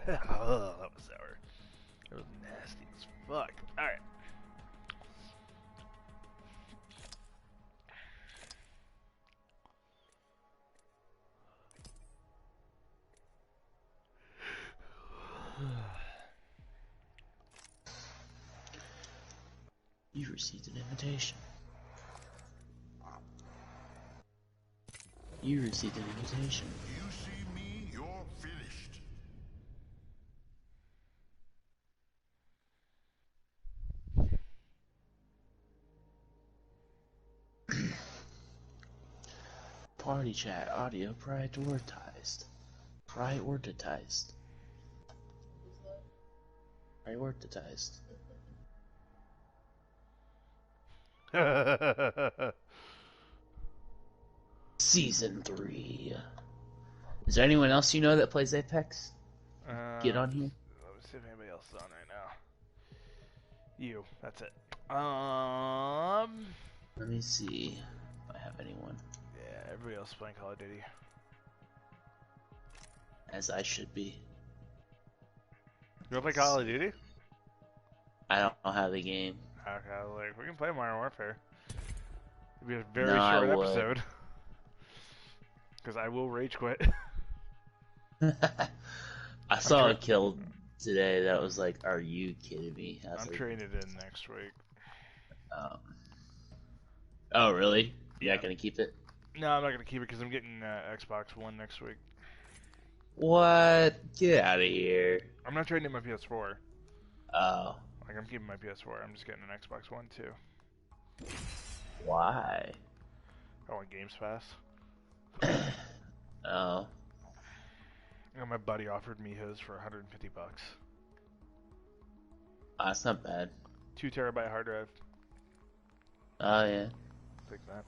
Oh, that was sour. That was nasty as fuck. Alright. You received an invitation. You received an invitation. You see me, you're finished. Party chat audio prioritized. Prioritized. Prioritized. Season 3. Is there anyone else you know that plays Apex? Get on here. Let me see if anybody else is on right now. You. That's it. Let me see if I have anyone. Yeah, everybody else is playing Call of Duty. As I should be. You wanna play Call of Duty? I don't know how the game. Okay, like we can play Modern Warfare. It'll be a very No, short I would. episode. Because I will rage quit. I saw a kill today that was like, are you kidding me? I'm like, trading it in next week. Oh, really? You're not going to keep it? No, I'm not going to keep it because I'm getting Xbox One next week. What? Get out of here. I'm not trading in my PS4. Oh. Like, I'm keeping my PS4. I'm just getting an Xbox One, too. Why? I want Games Pass. Oh. And my buddy offered me his for $150. That's not bad. 2 terabyte hard drive. Oh, yeah. Take that.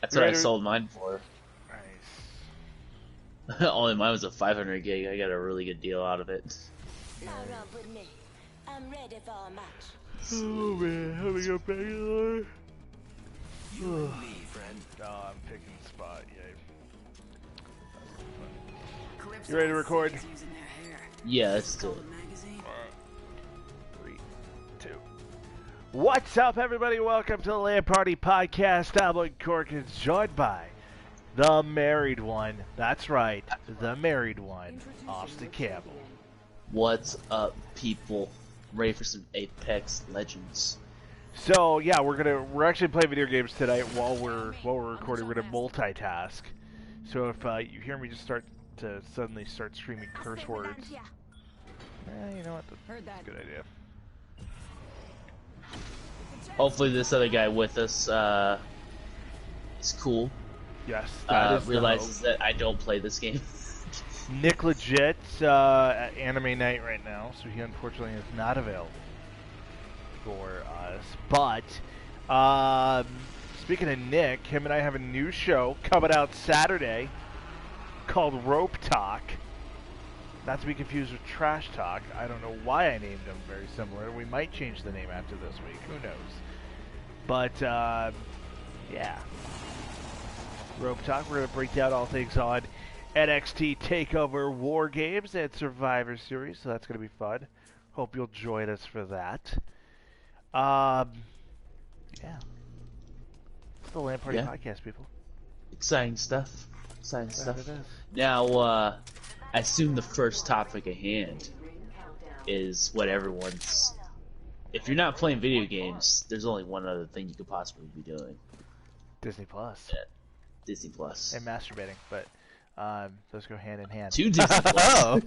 That's what I sold mine for. Nice. Only mine was a 500 gig. I got a really good deal out of it. Now rub with me. I'm ready for a match. Oh man, how we go back in You and me, friend. No, I'm picking the spot, yay. You ready to record? Yeah, let's do it. 3, 2. What's up, everybody? Welcome to the Land Party Podcast. Alan Cork is joined by the married one. That's right, the married one, Austin Campbell. What's up, people? Ready for some Apex Legends? So yeah, we're actually playing video games tonight while we're recording. We're gonna multitask. So if you hear me just suddenly start screaming curse words, you know what? That's a good idea. Hopefully this other guy with us is cool. Yes, that is realizes that I don't play this game. Nick Legit at Anime Night right now, so he unfortunately is not available for us. But speaking of Nick, him and I have a new show coming out Saturday called Rope Talk. Not to be confused with Trash Talk. I don't know why I named them very similar. We might change the name after this week. Who knows? But yeah, Rope Talk. We're gonna break down all things on NXT TakeOver War Games and Survivor Series, so that's going to be fun. Hope you'll join us for that. Yeah. It's the Land Party Podcast, people. Exciting stuff. Exciting stuff. It is. Now, I assume the first topic at hand is what everyone's... If you're not playing video games, there's only one other thing you could possibly be doing. Disney Plus. Yeah. Disney Plus. And masturbating, but those go hand in hand. 2 Disney Plus.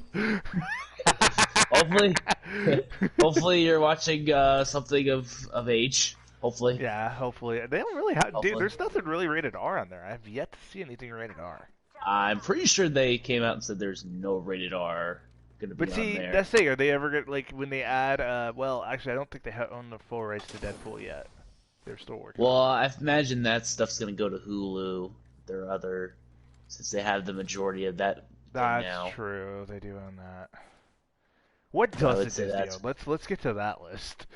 hopefully you're watching something of age. Hopefully. Yeah, hopefully. They don't really have... Dude, there's nothing really rated R on there. I've yet to see anything rated R. I'm pretty sure they came out and said there's no rated R going to be But see, on there. that's the thing. Are they ever going to... Like, when they add... well, actually, I don't think they own the full rights to Deadpool yet. They're still working. Well, I imagine that stuff's going to go to Hulu. Their other... Since they have the majority of that That's now. true. They do own that. What doesn't Disney own? Let's get to that list.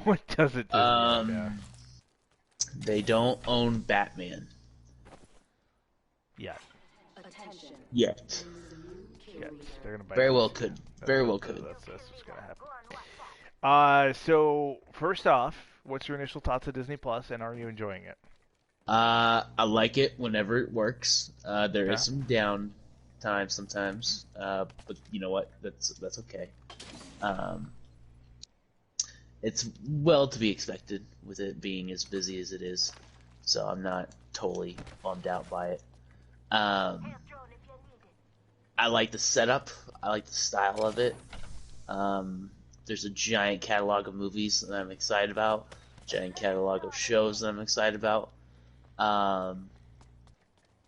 What doesn't Disney own now? They don't own Batman. Yet. Yet. Yes, they're gonna bite. Very us. well could. Very well could. That's what's gonna happen. So first off, what's your initial thoughts of Disney Plus, and are you enjoying it? I like it whenever it works. There Yeah. is some downtime sometimes, but you know what? That's okay. It's well to be expected with it being as busy as it is, so I'm not totally bummed out by it. I like the setup. I like the style of it. There's a giant catalog of movies that I'm excited about. Giant catalog of shows that I'm excited about.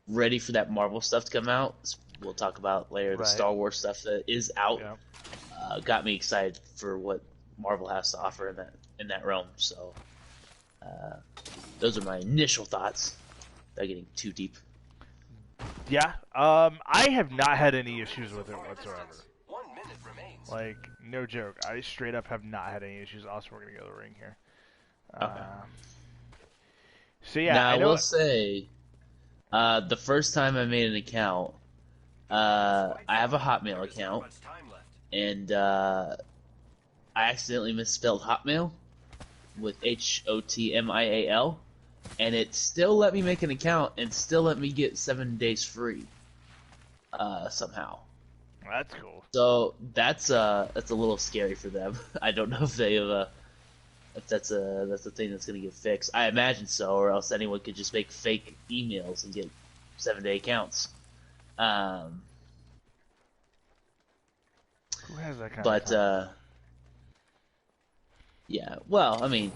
Ready for that Marvel stuff to come out. We'll talk about later. The Right. Star Wars stuff that is out Yeah. got me excited for what Marvel has to offer in that realm. So those are my initial thoughts. Without getting too deep. Yeah. I have not had any issues with it whatsoever. 1 minute remains. Like, no joke. I straight up have not had any issues. Also, we're gonna go to the ring here. Okay. So yeah, Now I I know. will say, the first time I made an account, I have a Hotmail account, Much time left. and I accidentally misspelled Hotmail with HOTMIAL, and it still let me make an account and still let me get 7 days free. Somehow. That's cool. So that's a little scary for them. I don't know if they have if that's a thing that's gonna get fixed. I imagine so, or else anyone could just make fake emails and get 7-day accounts. Who has that kind But of time? yeah, well, I mean,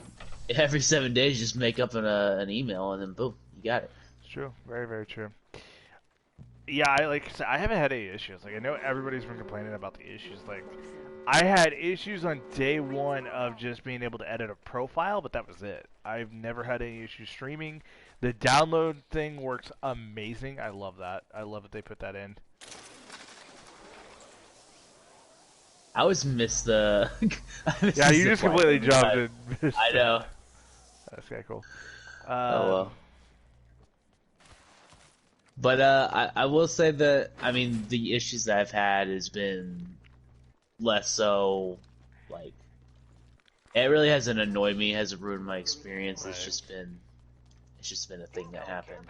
every 7 days, just make up an email and then boom, you got it. It's true. Very, very true. Yeah, I haven't had any issues. Like, I know everybody's been complaining about the issues. Like, I had issues on day one of just being able to edit a profile, but that was it. I've never had any issues streaming. The download thing works amazing. I love that. I love that they put that in. I always miss the. I miss Yeah, the you just zip line. completely jumped in. I know. That's kind of cool. Oh well. But I will say that, I mean, the issues that I've had has been less so, like, it really hasn't annoyed me, hasn't ruined my experience. Right. It's just been a thing that happened.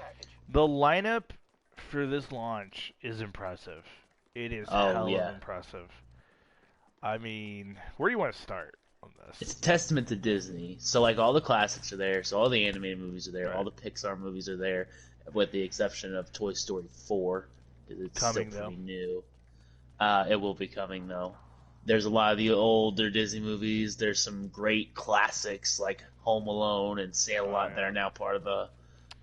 The lineup for this launch is impressive. It is Oh, hella yeah. impressive. I mean, where do you want to start on this? It's a testament to Disney. So, like, all the classics are there. So all the animated movies are there. Right. All the Pixar movies are there, with the exception of Toy Story 4, because it's Coming, still pretty though. new. It will be coming, though. There's a lot of the older Disney movies. There's some great classics like Home Alone and Sandlot that are now part of the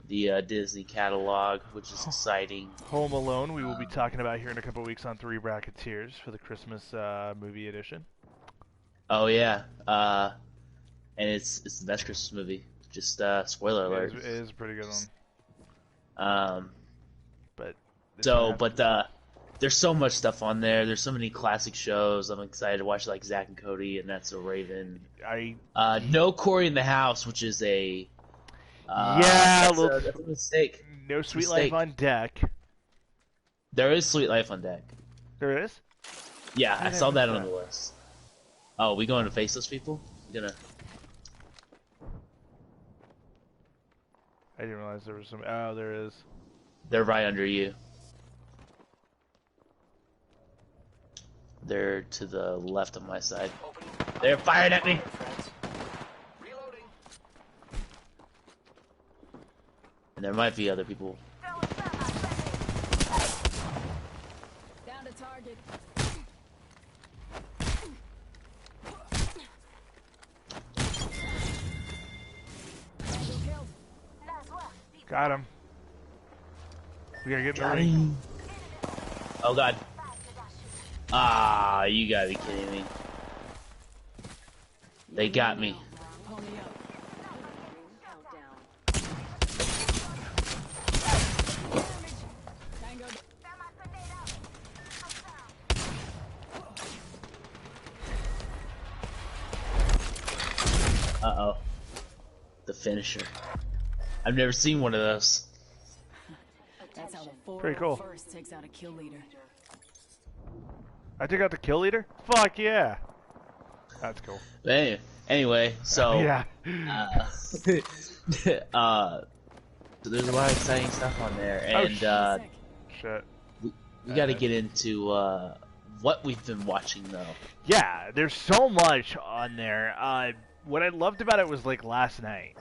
Disney catalog, which is exciting. Home Alone, we will be talking about here in a couple weeks on Three Bracketeers for the Christmas movie edition. Oh yeah, and it's the best Christmas movie. Just spoiler alert. It is a pretty good one. But there's so much stuff on there. There's so many classic shows. I'm excited to watch, like Zack and Cody and That's So Raven. No Cory in the House, which is a that's a mistake. No Sweet Life on Deck. There is Sweet Life on Deck. There is? Yeah, I did I saw that miss on that? the list. Oh, we going to face those people? I didn't realize there was some. Oh, there is. They're right under you. They're to the left of my side. They're firing at me. Reloading. And there might be other people. Down to target. Got him. We gotta get in the ring. Oh god. Ah, you gotta be kidding me. They got me. Pony up. Tango. Uh-oh. The finisher. I've never seen one of those. That's how the Pretty cool. 401st takes out a kill leader. I took out the kill leader? Fuck yeah. That's cool. Anyway, so yeah. So there's a lot of exciting stuff on there, and shit. We got to get into what we've been watching though. Yeah, there's so much on there. What I loved about it was like last night.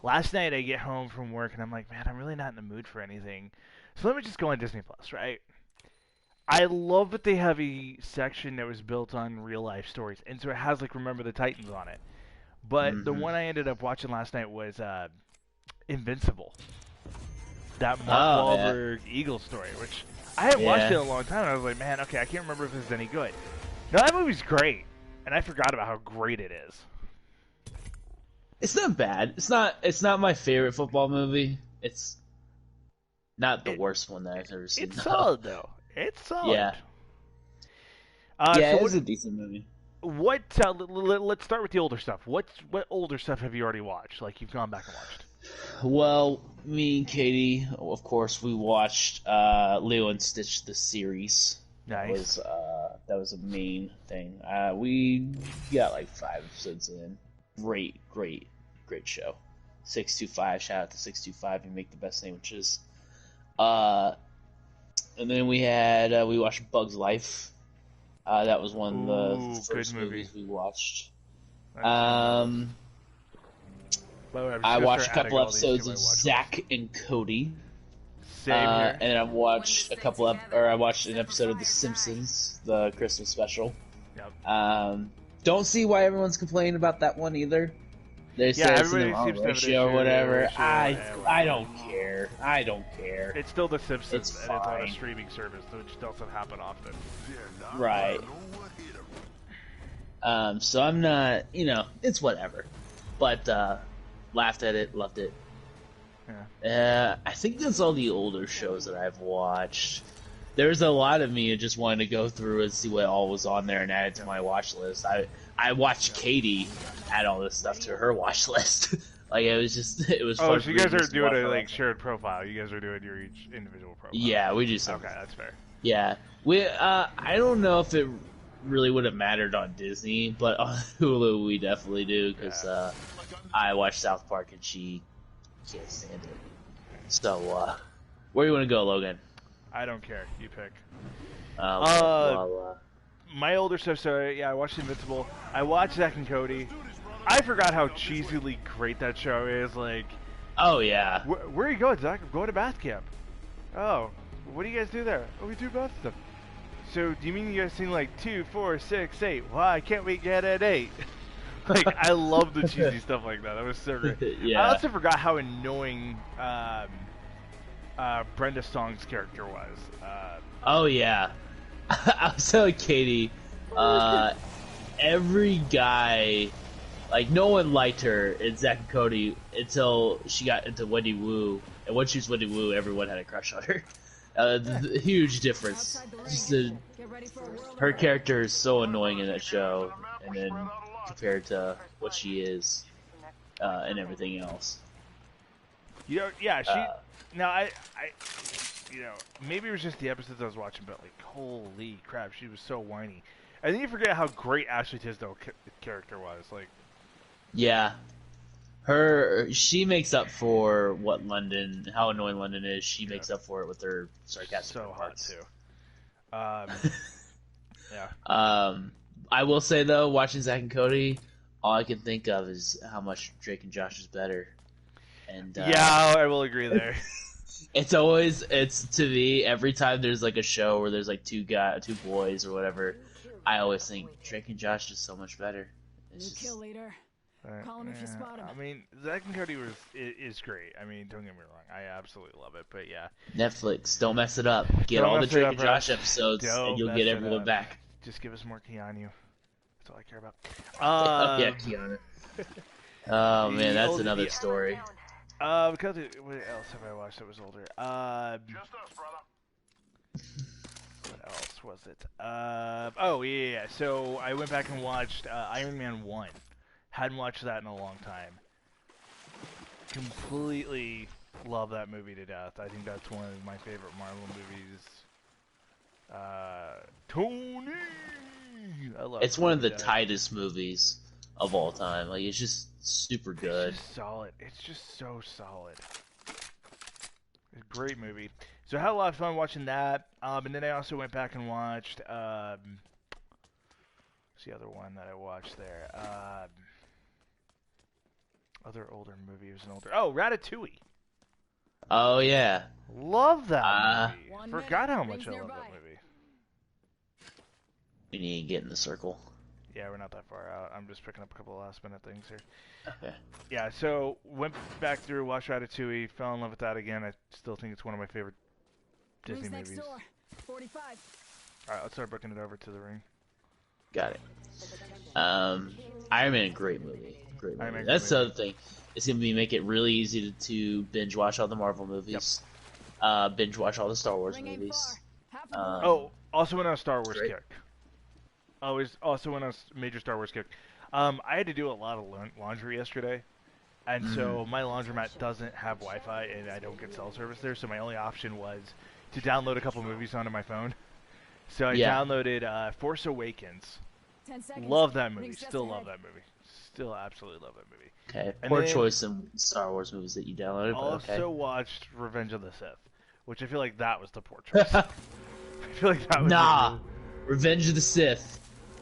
Last night I get home from work and I'm like, man, I'm really not in the mood for anything. So let me just go on Disney Plus, right? I love that they have a section that was built on real life stories, and so it has like Remember the Titans on it. But the one I ended up watching last night was Invincible. That Mark Wahlberg Eagle story, which I hadn't watched it in a long time. And I was like, man, okay, I can't remember if this is any good. No, that movie's great, and I forgot about how great it is. It's not bad. It's not my favorite football movie. It's not the worst one that I've ever seen. It's solid though. It's solid. Yeah. So it's a decent movie. What? Let's start with the older stuff. What older stuff have you already watched? Like you've gone back and watched? Well, me and Katie, of course, we watched Lilo and Stitch the series. Nice. That was a main thing. We got like 5 episodes in. Great show. 625, shout out to 625. You make the best sandwiches. And then we watched Bug's Life. That was one of the first movies we watched. I watched a couple episodes of Zack and Cody. Same here. And I watched I watched an episode of The Simpsons, the Christmas special. Yep. Don't see why everyone's complaining about that one either. They say it's in the wrong ratio or whatever. I don't care. I don't care. It's still The Simpsons, It's and it's on a fine. streaming service, which doesn't happen often. Right. So I'm not, it's whatever. But laughed at it, loved it. Yeah. I think that's all the older shows that I've watched. There's a lot of me who just wanted to go through and see what all was on there and add it to my watch list. I watched Katie add all this stuff to her watch list. Like it was fun. Oh, so you guys are doing a like shared profile. You guys are doing your each individual profile. Yeah, we do something. Okay, that's fair. Yeah, I don't know if it really would have mattered on Disney, but on Hulu we definitely do because I watched South Park and she can't stand it. So where do you want to go, Logan? I don't care. You pick. My older stuff. So yeah, I watched Invincible. I watched Zack and Cody. I forgot how cheesily great that show is. Like, oh yeah. Where are you going, Zach? I'm going to bath camp. Oh, what do you guys do there? Oh, we do bath stuff. So do you mean you guys sing like 2, 4, 6, 8? Wow, I can't wait to get at 8. Like, I love the cheesy stuff like that. That was so great. Yeah. I also forgot how annoying Brenda Song's character was. Oh yeah. I was telling Katie, every guy, like no one liked her in Zack and Cody until she got into Wendy Wu, and once she was Wendy Wu, everyone had a crush on her. Huge difference. Just her character is so annoying in that show, and then compared to what she is and everything else. You know, yeah, she. Now I, maybe it was just the episodes I was watching, but like, holy crap, she was so whiny. And then you forget how great Ashley Tisdale's character was. Like, yeah, she makes up for how annoying London is. She makes up for it with her sarcastic so parts. hot too. Yeah. I will say though, watching Zack and Cody, all I can think of is how much Drake and Josh is better. And yeah, I will agree there. It's to me every time there's like a show where there's like two boys or whatever, I always think Drake and Josh is so much better. It's just... Kill leader. Call him if you spot him. I mean, Zack and Cody is great. I mean, don't get me wrong, I absolutely love it. But yeah, Netflix, don't mess it up. Get Don't all the mess it Drake up, and bro. Josh episodes, Don't and you'll mess get it everyone up. back. Just give us more Keanu. That's all I care about. Yeah, Keanu. Oh man, that's another story. Because what else have I watched that was older? Just us, brother. What else was it? Oh yeah. So I went back and watched Iron Man 1. Hadn't watched that in a long time. Completely love that movie to death. I think that's one of my favorite Marvel movies Tony. I love. It's one of the tightest movies of all time. Like, it's just super good. It's just solid. It's just so solid. It's a great movie. So I had a lot of fun watching that. And then I also went back and watched. What's the other one that I watched there? Other older movie. It was an older. Oh, Ratatouille. Oh yeah. Love that movie. Forgot how much I love that movie. We need to get in the circle. Yeah, we're not that far out. I'm just picking up a couple of last minute things here. Okay. Yeah, so went back through, watched Ratatouille, fell in love with that again. I still think it's one of my favorite Disney Next movies. door. 45. Alright, let's start booking it over to the ring. Got it. Iron Man, great movie. Great movie. Iron Man, That's great the other thing. It's gonna be make it really easy to binge watch all the Marvel movies. Yep. Binge watch all the Star Wars movies. Also went on a Star Wars great. kick. Also went on a major Star Wars kick. I had to do a lot of laundry yesterday, and so my laundromat doesn't have Wi-Fi, and I don't get cell service there. So my only option was to download a couple movies onto my phone. So I downloaded Force Awakens. 10 seconds. Love that movie. Still love that movie. Still absolutely love that movie. Okay. And Poor then choice in Star Wars movies that you downloaded. Also watched Revenge of the Sith, which I feel like that was the poor choice. I feel like that was Revenge of the Sith.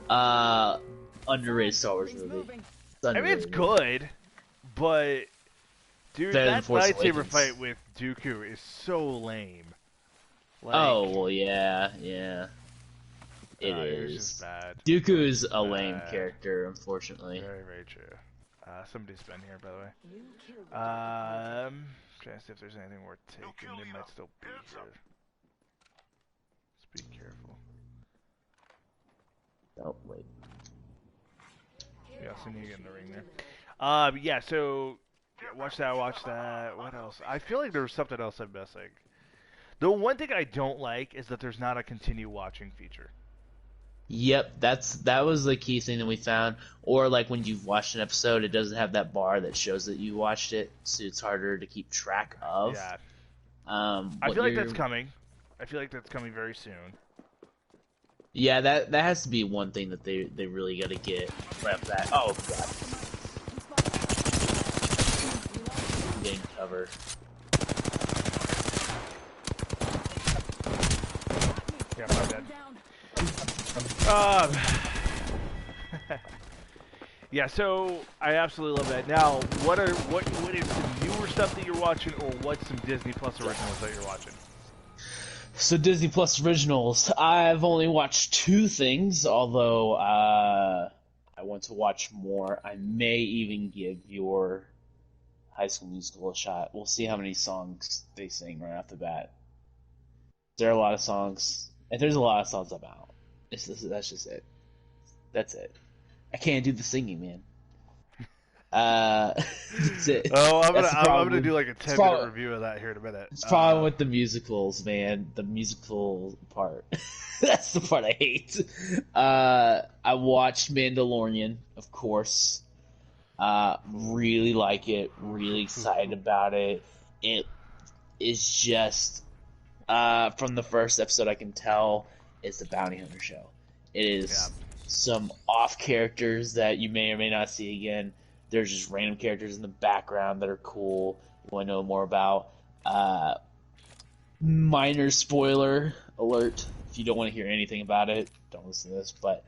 Underrated Star Wars movie. I mean, it's good, but dude, that lightsaber fight with Dooku is so lame. Like, oh well, yeah. It is. Just bad. Dooku is a lame character, unfortunately. Very, very true. Somebody's been here, by the way. Trying to see if there's anything worth taking. They might still be here. Just be careful. Oh, wait. Yeah, so you get in the ring there. Yeah, so watch that. What else? I feel like there was something else I'm missing. The one thing I don't like is that there's not a continue watching feature. Yep, that was the key thing that we found. Or like when you've watched an episode, it doesn't have that bar that shows that you watched it, so it's harder to keep track of. Yeah. I feel like that's coming. I feel like that's coming very soon. Yeah, that has to be one thing that they really got to get right off that. Oh god. I'm getting covered. Yeah, my bad. Yeah, so I absolutely love that. Now, what is the newer stuff that you're watching, or what's some Disney Plus originals that you're watching? So Disney Plus originals, I've only watched 2 things, although I want to watch more. I may even give your High School Musical a shot. We'll see how many songs they sing right off the bat. There are a lot of songs, and there's a lot of songs about. That's just it. That's it. I can't do the singing, man. That's it. Oh, I'm gonna do like a 10-minute review of that here in a minute. It's problem with the musicals, man. The musical part. That's the part I hate. I watched Mandalorian, of course. Really like it. Really excited about it. It is just from the first episode I can tell it's the Bounty Hunter show. It is some off characters that you may or may not see again. There's just random characters in the background that are cool. You want to know more about. Minor spoiler alert. If you don't want to hear anything about it, don't listen to this. But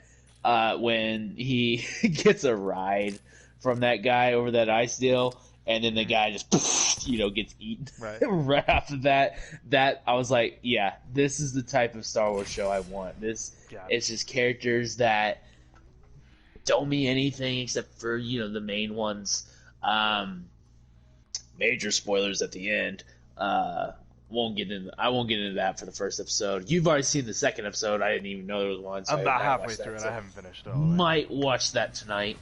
when he gets a ride from that guy over that ice deal, and then the guy just, gets eaten right after that I was like, yeah, this is the type of Star Wars show I want. It's just characters that don't mean anything except for the main ones. Major spoilers at the end. I won't get into that for the first episode. You've already seen the second episode. I didn't even know there was one. So I'm about halfway through it. I haven't finished it all. Might watch that tonight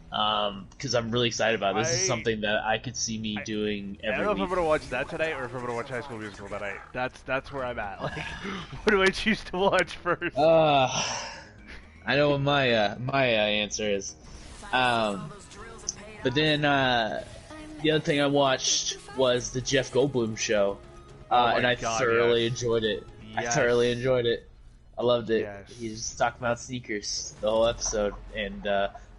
because I'm really excited about it. This is something that I could see me doing every week. I don't know if I'm going to watch that tonight or if I'm going to watch High School Musical tonight. That's where I'm at. Like, what do I choose to watch first? I know what my answer is. But then the other thing I watched was the Jeff Goldblum show, and I thoroughly enjoyed it. Yes. I thoroughly enjoyed it. I loved it. Yes. He was just talking about sneakers the whole episode, and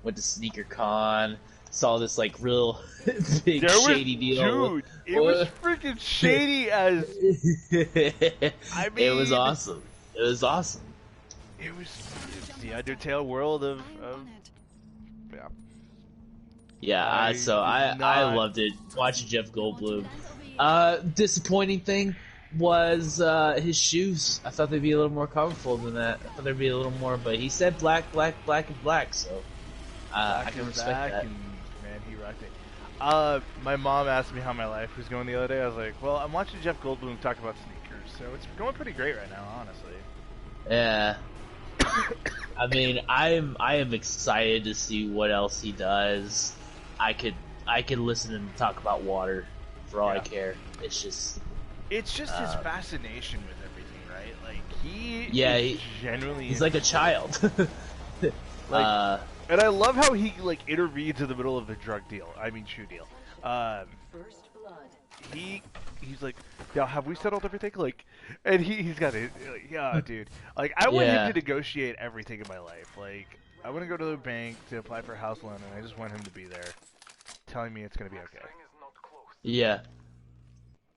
went to Sneaker Con, saw this like real big shady deal. Dude, it was freaking shady as. I mean, it was awesome. It was awesome. It was the Undertale world of yeah. Yeah, I loved it. Watching Jeff Goldblum. Disappointing thing was his shoes. I thought they'd be a little more colorful than that. I thought there'd be a little more, but he said black, black, black, and black, so I can respect that. And, man, he rocked it. My mom asked me how my life was going the other day. I was like, well, I'm watching Jeff Goldblum talk about sneakers, so it's going pretty great right now, honestly. Yeah. I mean, I am excited to see what else he does. I could listen to him talk about water for all I care. It's just his fascination with everything, right? Like he's like a child. And I love how he like intervenes in the middle of the shoe deal. First blood. He's like, yeah, have we settled everything? Like, and he's got it. Like, yeah, dude. Like, I want him to negotiate everything in my life. Like, I want to go to the bank to apply for a house loan, and I just want him to be there, telling me it's gonna be okay. Yeah.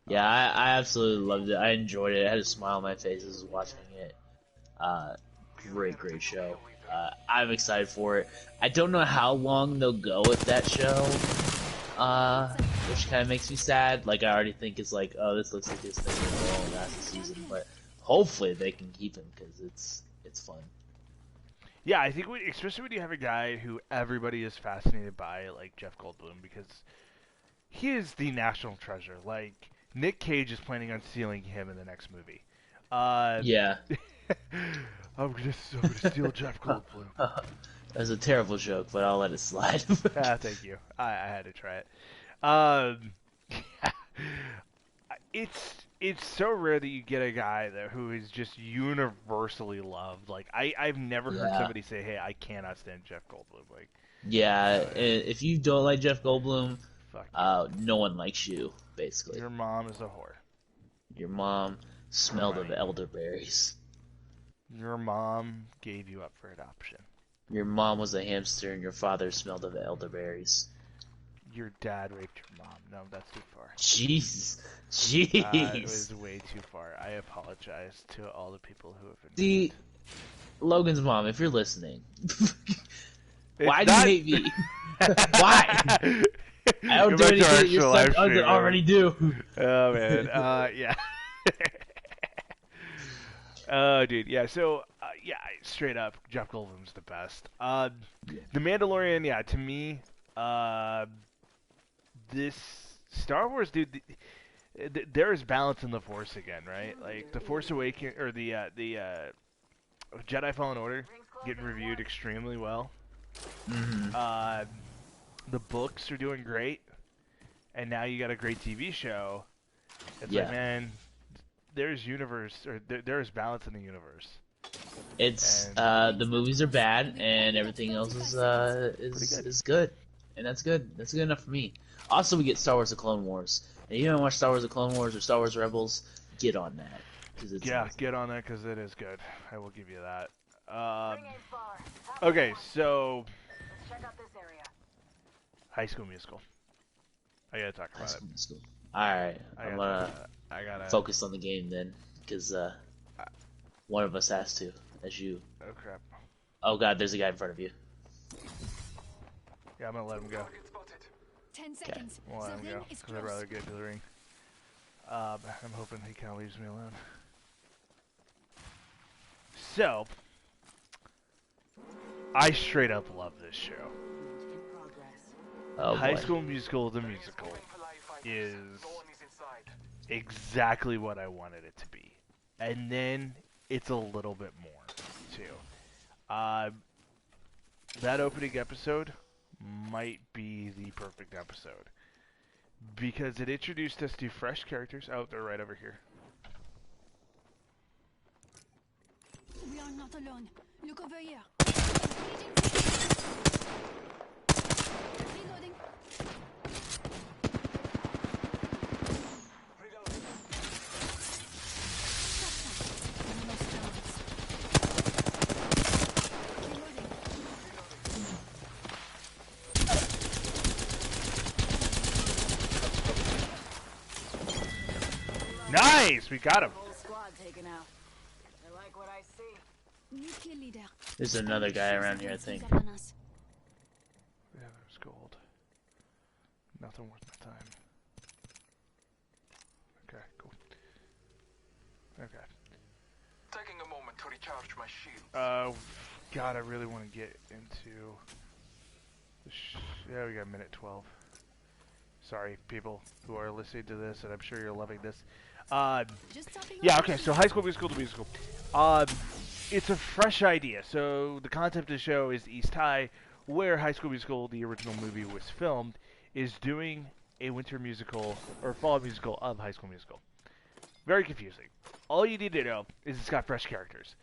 Yeah, I absolutely loved it. I enjoyed it. I had a smile on my face as I was watching it. Great show. I'm excited for it. I don't know how long they'll go with that show, which kind of makes me sad. Like, I already think it's like, oh, this looks like this thing will last the season, but hopefully they can keep him because it's fun. Yeah, I think especially when you have a guy who everybody is fascinated by, like Jeff Goldblum, because he is the national treasure. Like, Nick Cage is planning on stealing him in the next movie. Yeah. I'm gonna steal Jeff Goldblum. That was a terrible joke, but I'll let it slide. Thank you. I had to try it. It's so rare that you get a guy who is just universally loved. Like I've never heard somebody say, "Hey, I cannot stand Jeff Goldblum." Like, if you don't like Jeff Goldblum, fuck no one likes you. Basically, your mom is a whore. Your mom smelled of elderberries. Your mom gave you up for adoption. Your mom was a hamster, and your father smelled of elderberries. Your dad raped your mom. No, that's too far. Jeez. It was way too far. I apologize to all the people who have been. See, Logan's mom, if you're listening, why do you hate me? Why? I don't do anything that your son doesn't already do. Oh man, yeah. Oh, dude, yeah. So, straight up, Jeff Goldblum's the best. The Mandalorian, yeah, to me, this Star Wars, dude, there is balance in the Force again, right? Like the Force Awakens or the Jedi Fallen Order getting reviewed extremely well. Mm-hmm. The books are doing great, and now you got a great TV show. It's like, man, there's there's balance in the universe. It's the movies are bad, and everything else is good, and that's good. That's good enough for me. Also, we get Star Wars: The Clone Wars. And you haven't watched Star Wars: The Clone Wars or Star Wars Rebels? Get on that. Get on that because it is good. I will give you that. Okay, so High School Musical. I gotta talk about it. Alright, I'm gonna focus on the game then, because one of us has to, as you. Oh crap. Oh god, there's a guy in front of you. Yeah, I'm gonna let him go. 10 seconds. We'll let him go, because I'd rather get to the ring. I'm hoping he kind of leaves me alone. So, I straight up love this show. Oh, High School Musical, the musical, is exactly what I wanted it to be. And then it's a little bit more, too. That opening episode might be the perfect episode. Because it introduced us to fresh characters. Oh, they're right over here. We are not alone. Look over here. Reloading. Nice! We got him. Whole squad taken out. I like what I see. New kill leader. There's another guy around here, I think. Yeah, there's gold. Nothing worth my time. Okay, cool. Okay. Taking a moment to recharge my shield. God, I really want to get into... Yeah, we got minute 12. Sorry, people who are listening to this, and I'm sure you're loving this. Yeah, okay, so High School Musical the musical. It's a fresh idea. So the concept of the show is East High, where High School Musical, the original movie, was filmed, is doing a winter musical, or fall musical of High School Musical. Very confusing. All you need to know is it's got fresh characters.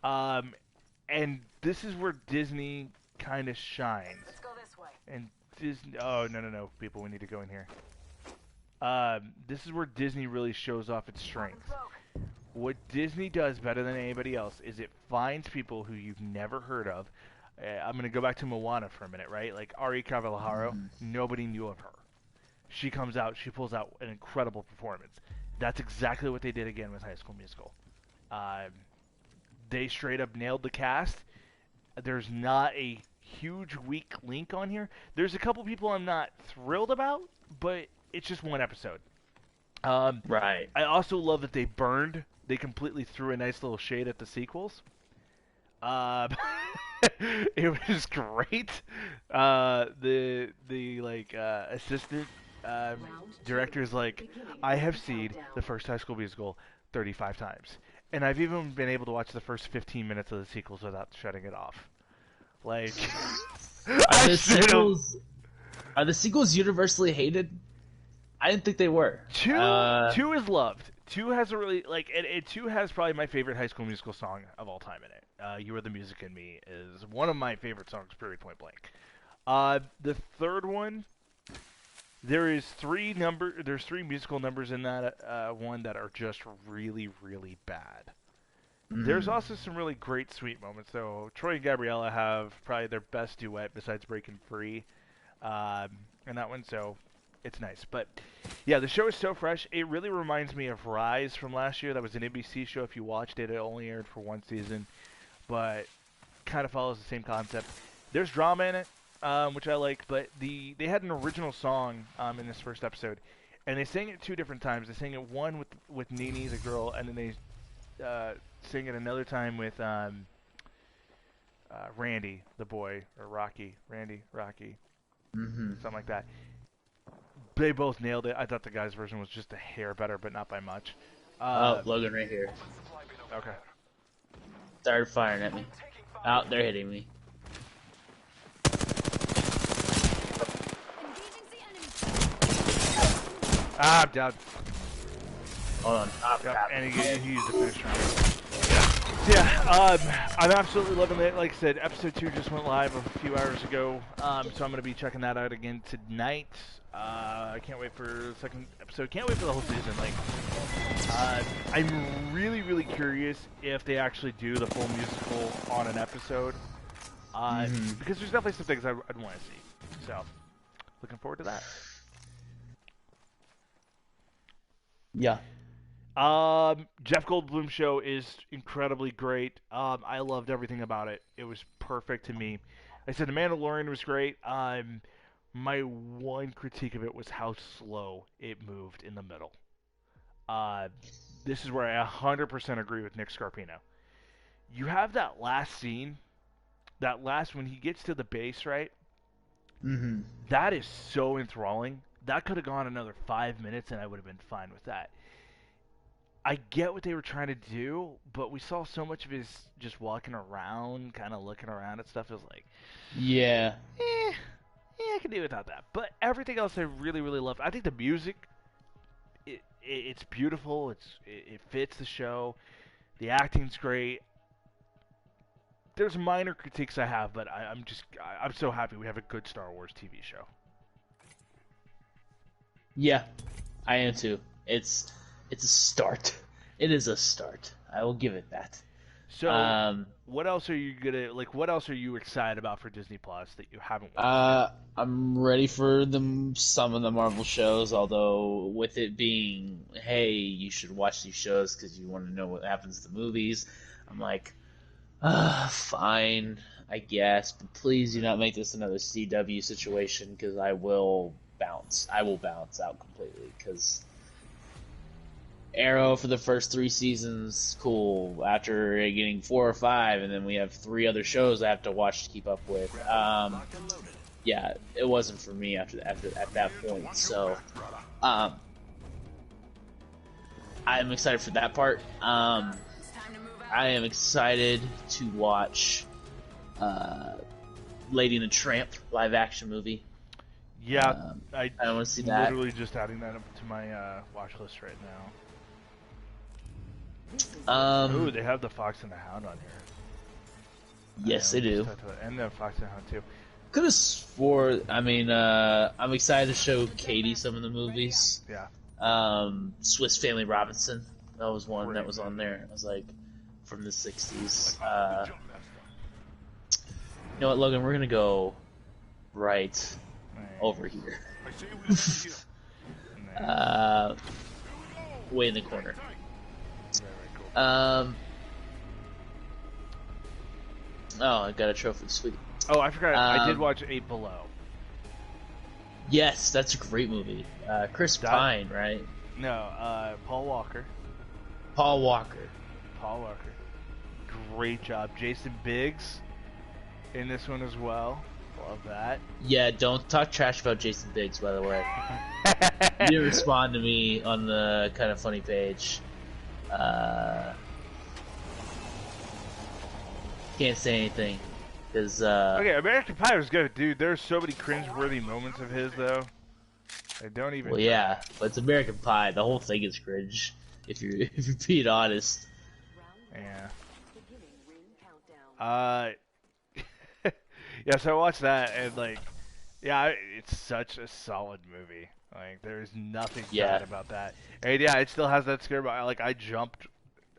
And this is where Disney kind of shines. Let's go this way. And Disney... Oh, no, people, we need to go in here. This is where Disney really shows off its strengths. What Disney does better than anybody else is it finds people who you've never heard of. I'm going to go back to Moana for a minute, right? Like Ari Cavallaro, nobody knew of her. She comes out, she pulls out an incredible performance. That's exactly what they did again with High School Musical. They straight up nailed the cast. There's not a huge weak link on here. There's a couple people I'm not thrilled about, but it's just one episode. Right. I also love that they burned. They completely threw a nice little shade at the sequels. It was great. The assistant director is like, I have seen the first High School Musical 35 times, and I've even been able to watch the first 15 minutes of the sequels without shutting it off. Like, are the sequels universally hated? I didn't think they were. Two is loved. Two has a really and two has probably my favorite High School Musical song of all time in it. "You Are the Music in Me" is one of my favorite songs, period, point blank. The third one, there's three musical numbers in that one that are just really, really bad. There's also some really great sweet moments, though. Troy and Gabriella have probably their best duet besides Breaking Free in that one, so it's nice. But yeah, the show is so fresh. It really reminds me of Rise from last year. That was an NBC show. If you watched it, it only aired for one season, but kind of follows the same concept. There's drama in it, which I like, but they had an original song in this first episode, and they sang it two different times. They sang it one with Nene, the girl, and then they sang it another time with Randy, the boy, or Rocky, something like that. They both nailed it. I thought the guy's version was just a hair better, but not by much. Logan right here. Okay. Started firing at me. Oh, they're hitting me. I'm down. Hold on. Yep, and he used the finish round. Yeah, I'm absolutely loving it. Like I said, episode 2 just went live a few hours ago, so I'm going to be checking that out again tonight. I can't wait for the second episode. Can't wait for the whole season. I'm really, really curious if they actually do the full musical on an episode, because there's definitely some things I'd want to see. So, looking forward to that. Yeah. Jeff Goldblum's show is incredibly great. I loved everything about it. It was perfect to me. I said The Mandalorian was great. My one critique of it was how slow it moved in the middle. This is where I 100% agree with Nick Scarpino. You have that last scene, when he gets to the base, right? That is so enthralling. That could have gone another 5 minutes and I would have been fine with that. I get what they were trying to do, but we saw so much of his just walking around, kind of looking around at stuff. It was like, yeah, I can do without that. But everything else I really, really loved. I think the music, it's beautiful. It fits the show. The acting's great. There's minor critiques I have, but I'm so happy we have a good Star Wars TV show. Yeah, I am too. It's a start. It is a start. I will give it that. So, what else are you gonna like? What else are you excited about for Disney Plus that you haven't watched? I'm ready for some of the Marvel shows. Although with it being, hey, you should watch these shows because you want to know what happens to the movies. I'm like, fine, I guess, but please do not make this another CW situation because I will bounce. I will bounce out completely because Arrow for the first 3 seasons, cool. After getting 4 or 5, and then we have 3 other shows I have to watch to keep up with. Yeah, it wasn't for me at that point. So, I'm excited for that part. I am excited to watch Lady and the Tramp live action movie. Yeah, I want to see that. Literally just adding that up to my watch list right now. Ooh, they have the Fox and the Hound on here. Yes, they do. And the Fox and the Hound too. Could have swore. I mean, I'm excited to show Katie some of the movies. Yeah. Swiss Family Robinson. That was one that was on there. It was like from the '60s. You know what, Logan? We're gonna go right over here. Way in the corner. Oh, I got a trophy. Sweet. Oh, I forgot. I did watch 8 Below. Yes, that's a great movie. Chris Pine, right? No, Paul Walker. Paul Walker. Great job. Jason Biggs in this one as well. Love that. Yeah, don't talk trash about Jason Biggs, by the way. You didn't respond to me on the Kind of Funny page. Can't say anything. Cause, okay, American Pie was good, dude. There's so many cringe-worthy moments of his, though. I don't even. Well, yeah, but it's American Pie. The whole thing is cringe. If you're being honest. Yeah. Yeah. So I watched that, and like, yeah, it's such a solid movie. Like, there's nothing bad about that. And yeah, it still has that scare. But like, I jumped.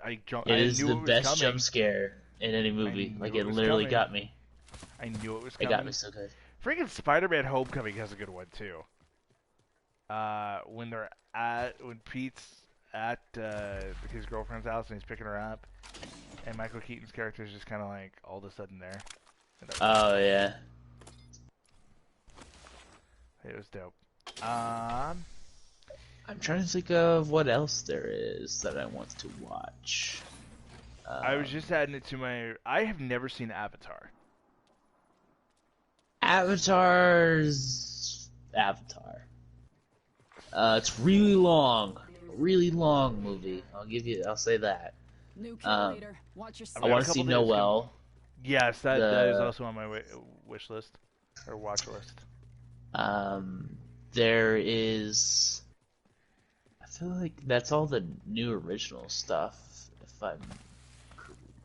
It is the best jump scare in any movie. Like, it literally got me. I knew it was coming. It got me so good. Freaking Spider-Man: Homecoming has a good one too. When Pete's at his girlfriend's house and he's picking her up, and Michael Keaton's character is just kind of like all of a sudden there. Oh yeah. It was dope. I'm trying to think of what else there is that I want to watch. I was just adding it to my. I have never seen Avatar. Avatar. It's really long movie. I'll say that. New curator. Watch your I want to see Noelle. Yes, that is also on my wish list or watch list. There is. I feel like that's all the new original stuff.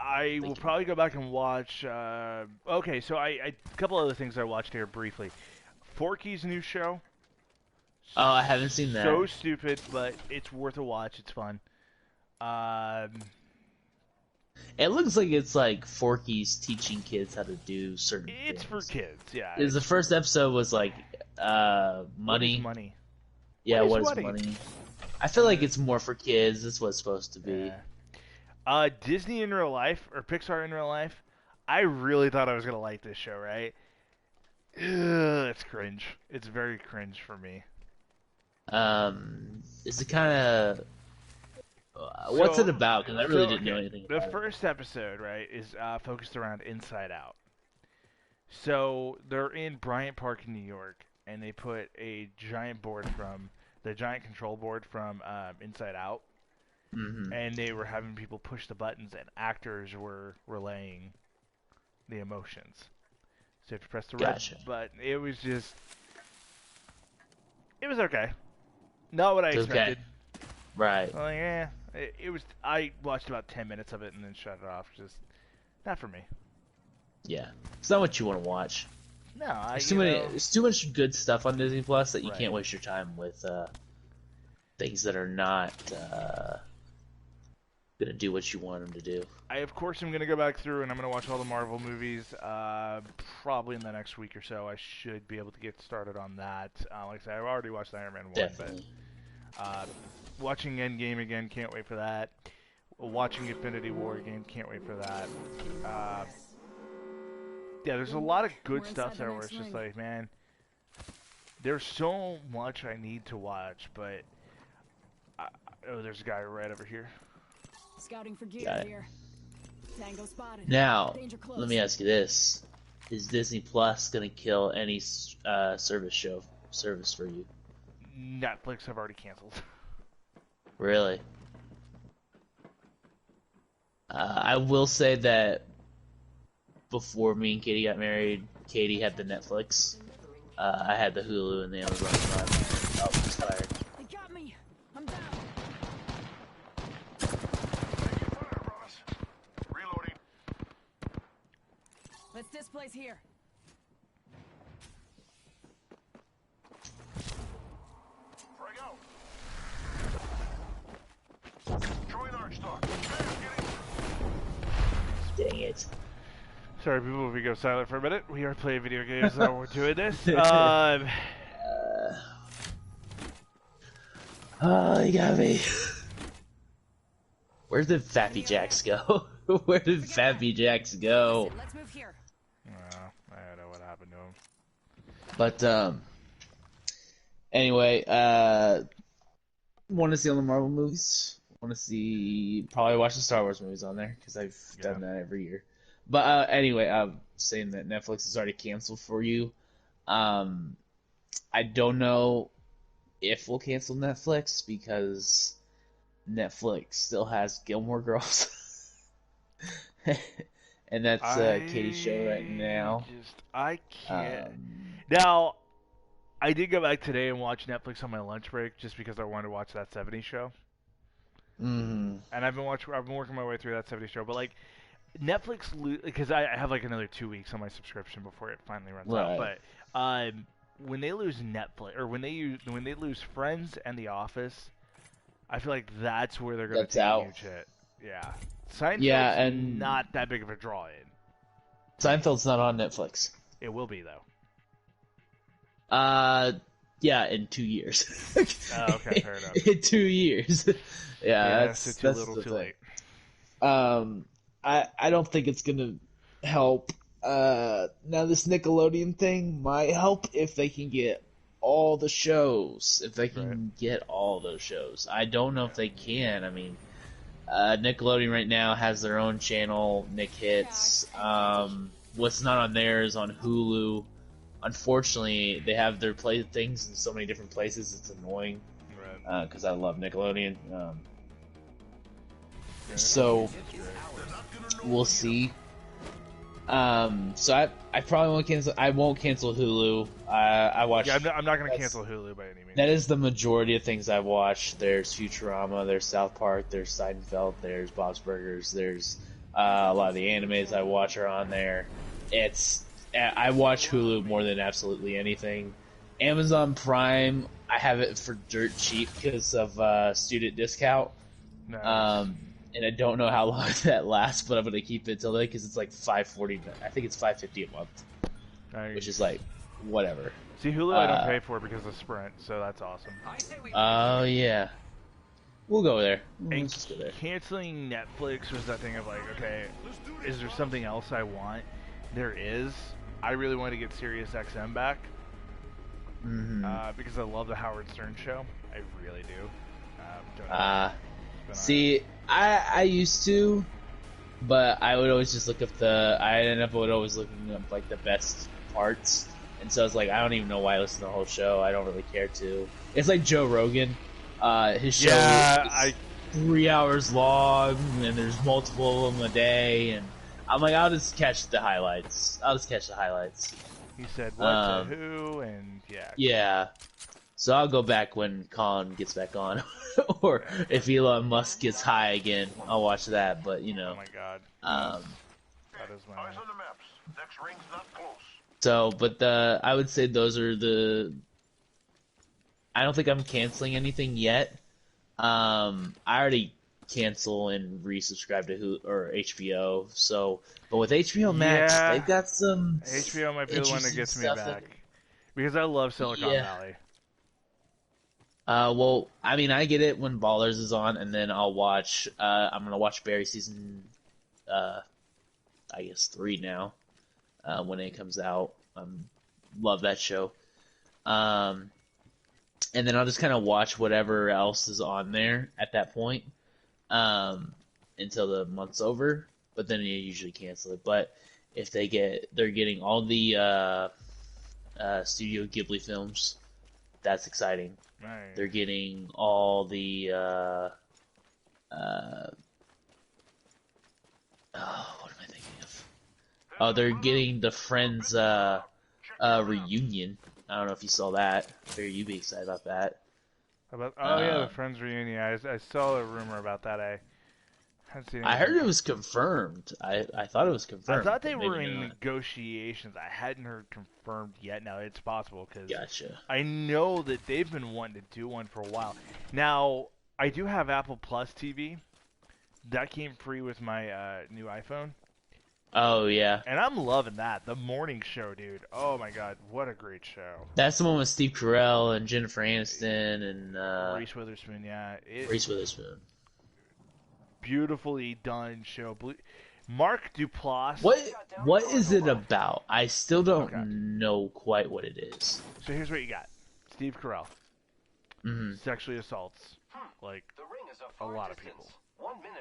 I will probably go back and watch. Okay, so a couple other things I watched here briefly. Forky's new show. Oh, I haven't seen that. So stupid, but it's worth a watch. It's fun. It looks like it's like Forky's teaching kids how to do certain things. It's for kids, yeah. The first episode was like, money. What is money? Yeah, what is money? I feel like it's more for kids. That's what it's supposed to be. Yeah. Disney in real life, or Pixar in real life, I really thought I was going to like this show, right? Ugh, it's cringe. It's very cringe for me. Is it kind of... what's it about? Because I really didn't know anything about it. The first episode, right, is focused around Inside Out. So they're in Bryant Park, New York, and they put a giant giant control board from Inside Out, and they were having people push the buttons, and actors were relaying the emotions. So you have to press the red button. It was just... It was okay. Not what I expected. Okay. Right. Like, yeah. It was. I watched about 10 minutes of it and then shut it off. Just not for me. Yeah, it's not what you want to watch. No, there's too much good stuff on Disney Plus that you can't waste your time with things that are not gonna do what you want him to do. I of course am gonna go back through and I'm gonna watch all the Marvel movies. Probably in the next week or so. I should be able to get started on that. Like I said, I've already watched Iron Man 1, Definitely. but watching Endgame again, can't wait for that. Watching Infinity War again, can't wait for that. Yeah, there's a lot of good stuff there where it's just like, man, there's so much I need to watch, but oh, there's a guy right over here. Scouting for gear here. Tango spotted. Now, Danger close. let me ask you this: is Disney Plus gonna kill any service for you? Netflix have already canceled. Really? I will say that before me and Katie got married, Katie had the Netflix. I had the Hulu and the Amazon Prime. I was tired. They got me. I'm down. Reloading. Let's displace here. Frag out. Join Archstock. Dang it. Sorry, people, if we go silent for a minute. We are playing video games while we're doing this. Oh, you got me. Where did Fappy Jacks go? Where did Fappy Jacks go? Let's move here. I don't know what happened to him. But anyway, want to see all the Marvel movies. Want to see probably watch the Star Wars movies on there because I've done that every year. But anyway, I'm saying that Netflix is already canceled for you. I don't know if we'll cancel Netflix because Netflix still has Gilmore Girls. And that's Katie's show right now. I can't. Now, I did go back today and watch Netflix on my lunch break just because I wanted to watch that 70s show. Mm-hmm. And I've been working my way through that 70s show, but like Netflix, because I have like another 2 weeks on my subscription before it finally runs out. But when they lose Netflix, or when they lose Friends and The Office, I feel like that's where they're going to take a huge hit. Yeah, Seinfeld's not that big of a draw in. Seinfeld's not on Netflix. It will be though. Yeah, in 2 years. Oh, okay, fair enough. In 2 years. Yeah, that's too little, too late. I don't think it's gonna help. Now this Nickelodeon thing might help if they can get all the shows. If they can get all those shows, I don't know if they can. I mean, Nickelodeon right now has their own channel, Nick Hits. What's not on there is on Hulu. Unfortunately, they have their things in so many different places. It's annoying because I love Nickelodeon. So we'll see. So I probably won't cancel. I won't cancel Hulu. I watch. Yeah, I'm not going to cancel Hulu by any means. That is the majority of things I watch. There's Futurama. There's South Park. There's Seinfeld. There's Bob's Burgers. There's a lot of the animes I watch are on there. I watch Hulu more than absolutely anything. Amazon Prime, I have it for dirt cheap because of student discount. Nice. And I don't know how long that lasts, but I'm gonna keep it till then because it's like $5.40. I think it's $5.50 a month, which is like whatever. See, Hulu I don't pay for because of Sprint, so that's awesome. Oh yeah, we'll go there. And just go there. Canceling Netflix was that thing of like, okay, is there something else I want? There is. I really want to get Sirius XM back because I love the Howard Stern show. I really do. See, I used to, but I would always just look up I ended up always looking up like the best parts, and so I was like, I don't even know why I listen to the whole show. I don't really care to. It's like Joe Rogan. His show is 3 hours long, and there's multiple of them a day, and I'm like, I'll just catch the highlights. He said what to who, and yeah. Yeah. So I'll go back when Colin gets back on, or if Elon Musk gets high again, I'll watch that. But you know. Oh my God. That is my. Eyes on the maps. Next ring's not close. So, but I would say those are the. I don't think I'm canceling anything yet. I already cancel and resubscribe to HBO. So, but with HBO Max, they've got some HBO might be the one that gets me back that, because I love Silicon Valley. Well, I mean, I get it when Ballers is on, and then I'll watch. I'm gonna watch Barry season, I guess 3 now, when it comes out. Love that show. And then I'll just kind of watch whatever else is on there at that point, until the month's over. But then you usually cancel it. But if they're getting all the Studio Ghibli films, that's exciting. Nice. They're getting all the what am I thinking of? Oh, they're getting the Friends reunion. I don't know if you saw that. Barry, you'd be excited about that. Yeah, the Friends reunion. I saw a rumor about that. I hadn't seen. I heard it was confirmed. I thought it was confirmed. I thought they were in negotiations. I hadn't heard confirmed yet. Now it's possible because I know that they've been wanting to do one for a while. Now I do have Apple Plus TV. That came free with my new iPhone. Oh yeah, and I'm loving that. The morning show, dude. Oh my god, what a great show! That's the one with Steve Carell and Jennifer Aniston and Reese Witherspoon. Yeah, Reese Witherspoon. Beautifully done show. Mark Duplass. What is it about? I still don't know quite what it is. So here's what you got: Steve Carell sexually assaults like a lot of people.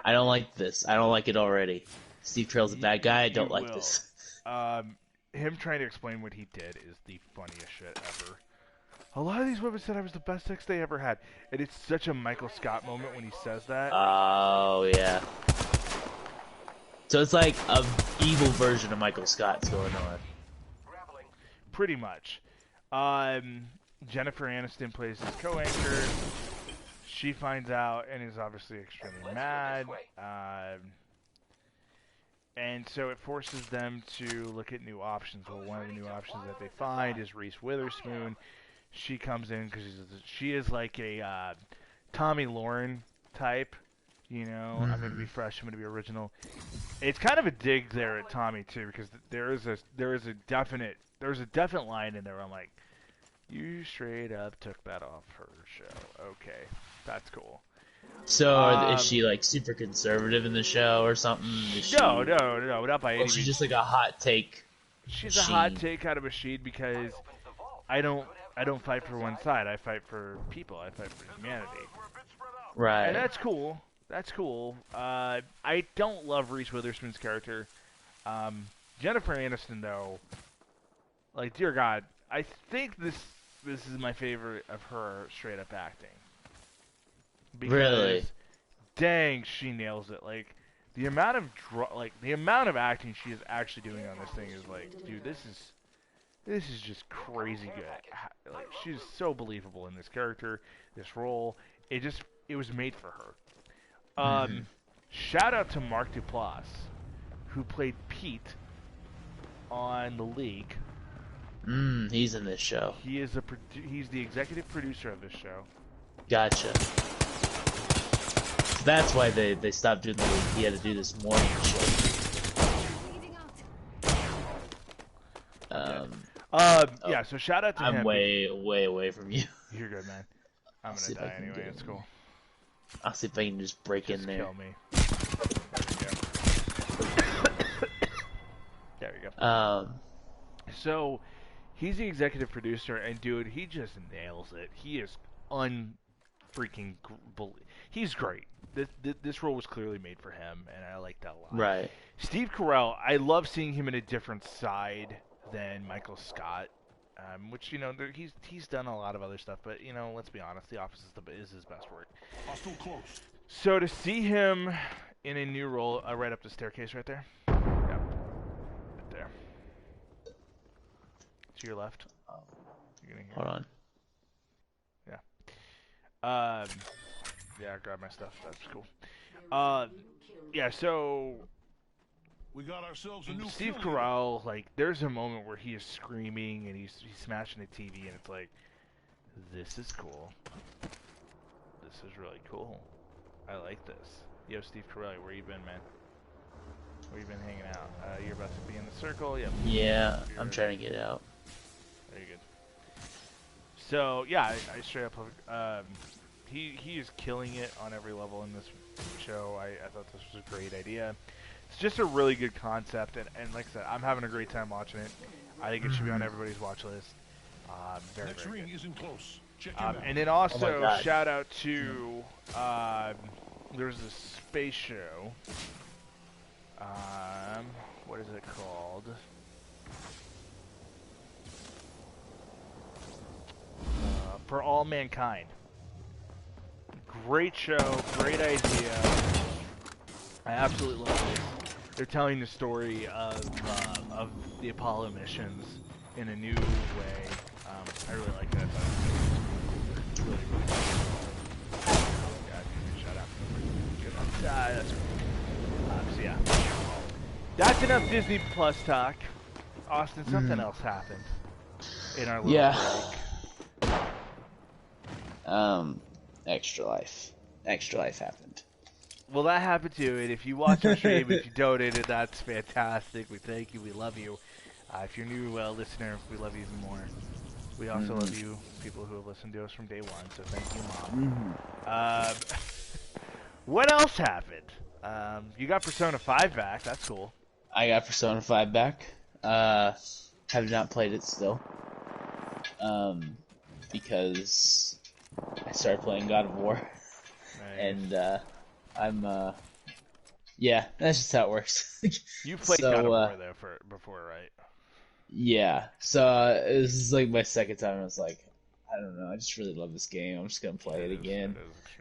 I don't like this. I don't like it already. Steve Carell's a bad guy. I don't like this. Him trying to explain what he did is the funniest shit ever. A lot of these women said I was the best sex they ever had, and it's such a Michael Scott moment when he says that. Oh yeah. So it's like a evil version of Michael Scott's going on. Pretty much. Jennifer Aniston plays his co-anchor. She finds out and is obviously extremely mad. And so it forces them to look at new options. Well, one of the new options that they find is Reese Witherspoon. She comes in because she is like a Tommy Lauren type. You know, I'm going to be fresh. I'm going to be original. It's kind of a dig there at Tommy too, because there is a definite line in there where I'm like, you straight up took that off her show. Okay, that's cool. So is she like super conservative in the show or something? No, not by any means. She's just like a hot take. She's a hot take kind of machine because I don't fight for one side. I fight for people. I fight for humanity. Right. And that's cool. That's cool. I don't love Reese Witherspoon's character. Jennifer Aniston, though, like, dear God, I think this is my favorite of her straight up acting. Because, really? Dang, she nails it. Like, the amount of acting she is actually doing on this thing is like, dude, this is just crazy good. Like, she's so believable in this character, this role. It was made for her. Shout out to Mark Duplass, who played Pete on The League. He's in this show. He's the executive producer of this show. Gotcha. That's why they stopped doing The League. He had to do this morning show. Yeah, so shout out to him. I'm way away from you. You're good, man. I'm gonna die anyway. It's cool. I'll see if I can just break in there. Kill me. There we go. So, he's the executive producer, and dude, he just nails it. He is unfreaking. He's great. This role was clearly made for him, and I like that a lot. Right. Steve Carell, I love seeing him in a different side than Michael Scott. Which, you know, he's done a lot of other stuff, but, you know, let's be honest, The Office is his best work. Close. So to see him in a new role, right up the staircase right there. Yep. Right there. To your left. You're gonna hear Hold on. Yeah. Yeah, grab my stuff. That's cool. Yeah, so We got ourselves a new Steve Carell, like, there's a moment where he is screaming and he's smashing the TV, and it's like, this is cool. This is really cool. I like this. Yo, Steve Corelli, where you been, man? Where you been hanging out? You're about to be in the circle. Yep. Yeah, I'm trying to get out. Very good. So yeah, I straight up. He is killing it on every level in this show. I thought this was a great idea. It's just a really good concept, and like I said, I'm having a great time watching it. I think it should be on everybody's watch list. Very, Next very ring good. isn't close. Check him out. And then also God. shout out to there's a space show. What is it called? For All Mankind. Great show, great idea. I absolutely love it. They're telling the story of the Apollo missions in a new way. I really like that. Really, really cool. Yeah, shut up. Good enough. That's cool. So yeah, that's enough Disney Plus talk. Austin, something else happened in our little break. Extra Life. Extra Life happened. Well, that happened too, and if you watch our stream, if you donated, that's fantastic. We thank you. We love you. If you're a new listener, we love you even more. We also love you, people who have listened to us from day one, so thank you, Mom. What else happened? You got Persona 5 back. That's cool. I got Persona 5 back. Have not played it still. Because I started playing God of War. Nice. And, yeah, that's just how it works. You played God of War, though, before, right? Yeah, so this is like my second time. I was like, I don't know, I just really love this game. I'm just gonna play it again.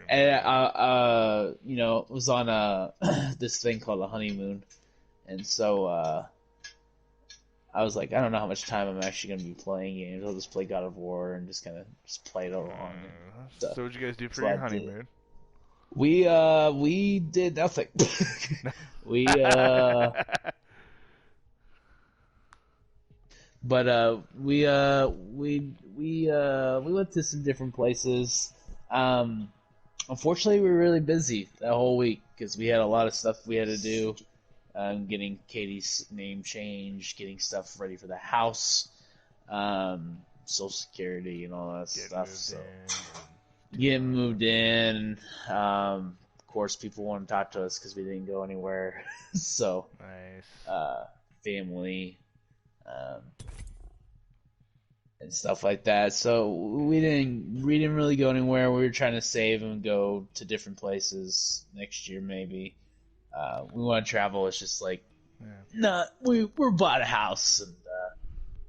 And you know, it was on this thing called a honeymoon, and so I was like, I don't know how much time I'm actually gonna be playing games. I'll just play God of War and just kind of play it along. So what'd you guys do for your honeymoon? We did nothing. But we went to some different places. Unfortunately, we were really busy that whole week because we had a lot of stuff we had to do. Getting Katie's name changed, getting stuff ready for the house, Social Security, and all that stuff. So getting moved in. Of course, people want to talk to us because we didn't go anywhere. So nice. Family. And stuff like that. So we didn't really go anywhere. We were trying to save and go to different places next year, maybe. We want to travel. It's just like, we're bought a house, and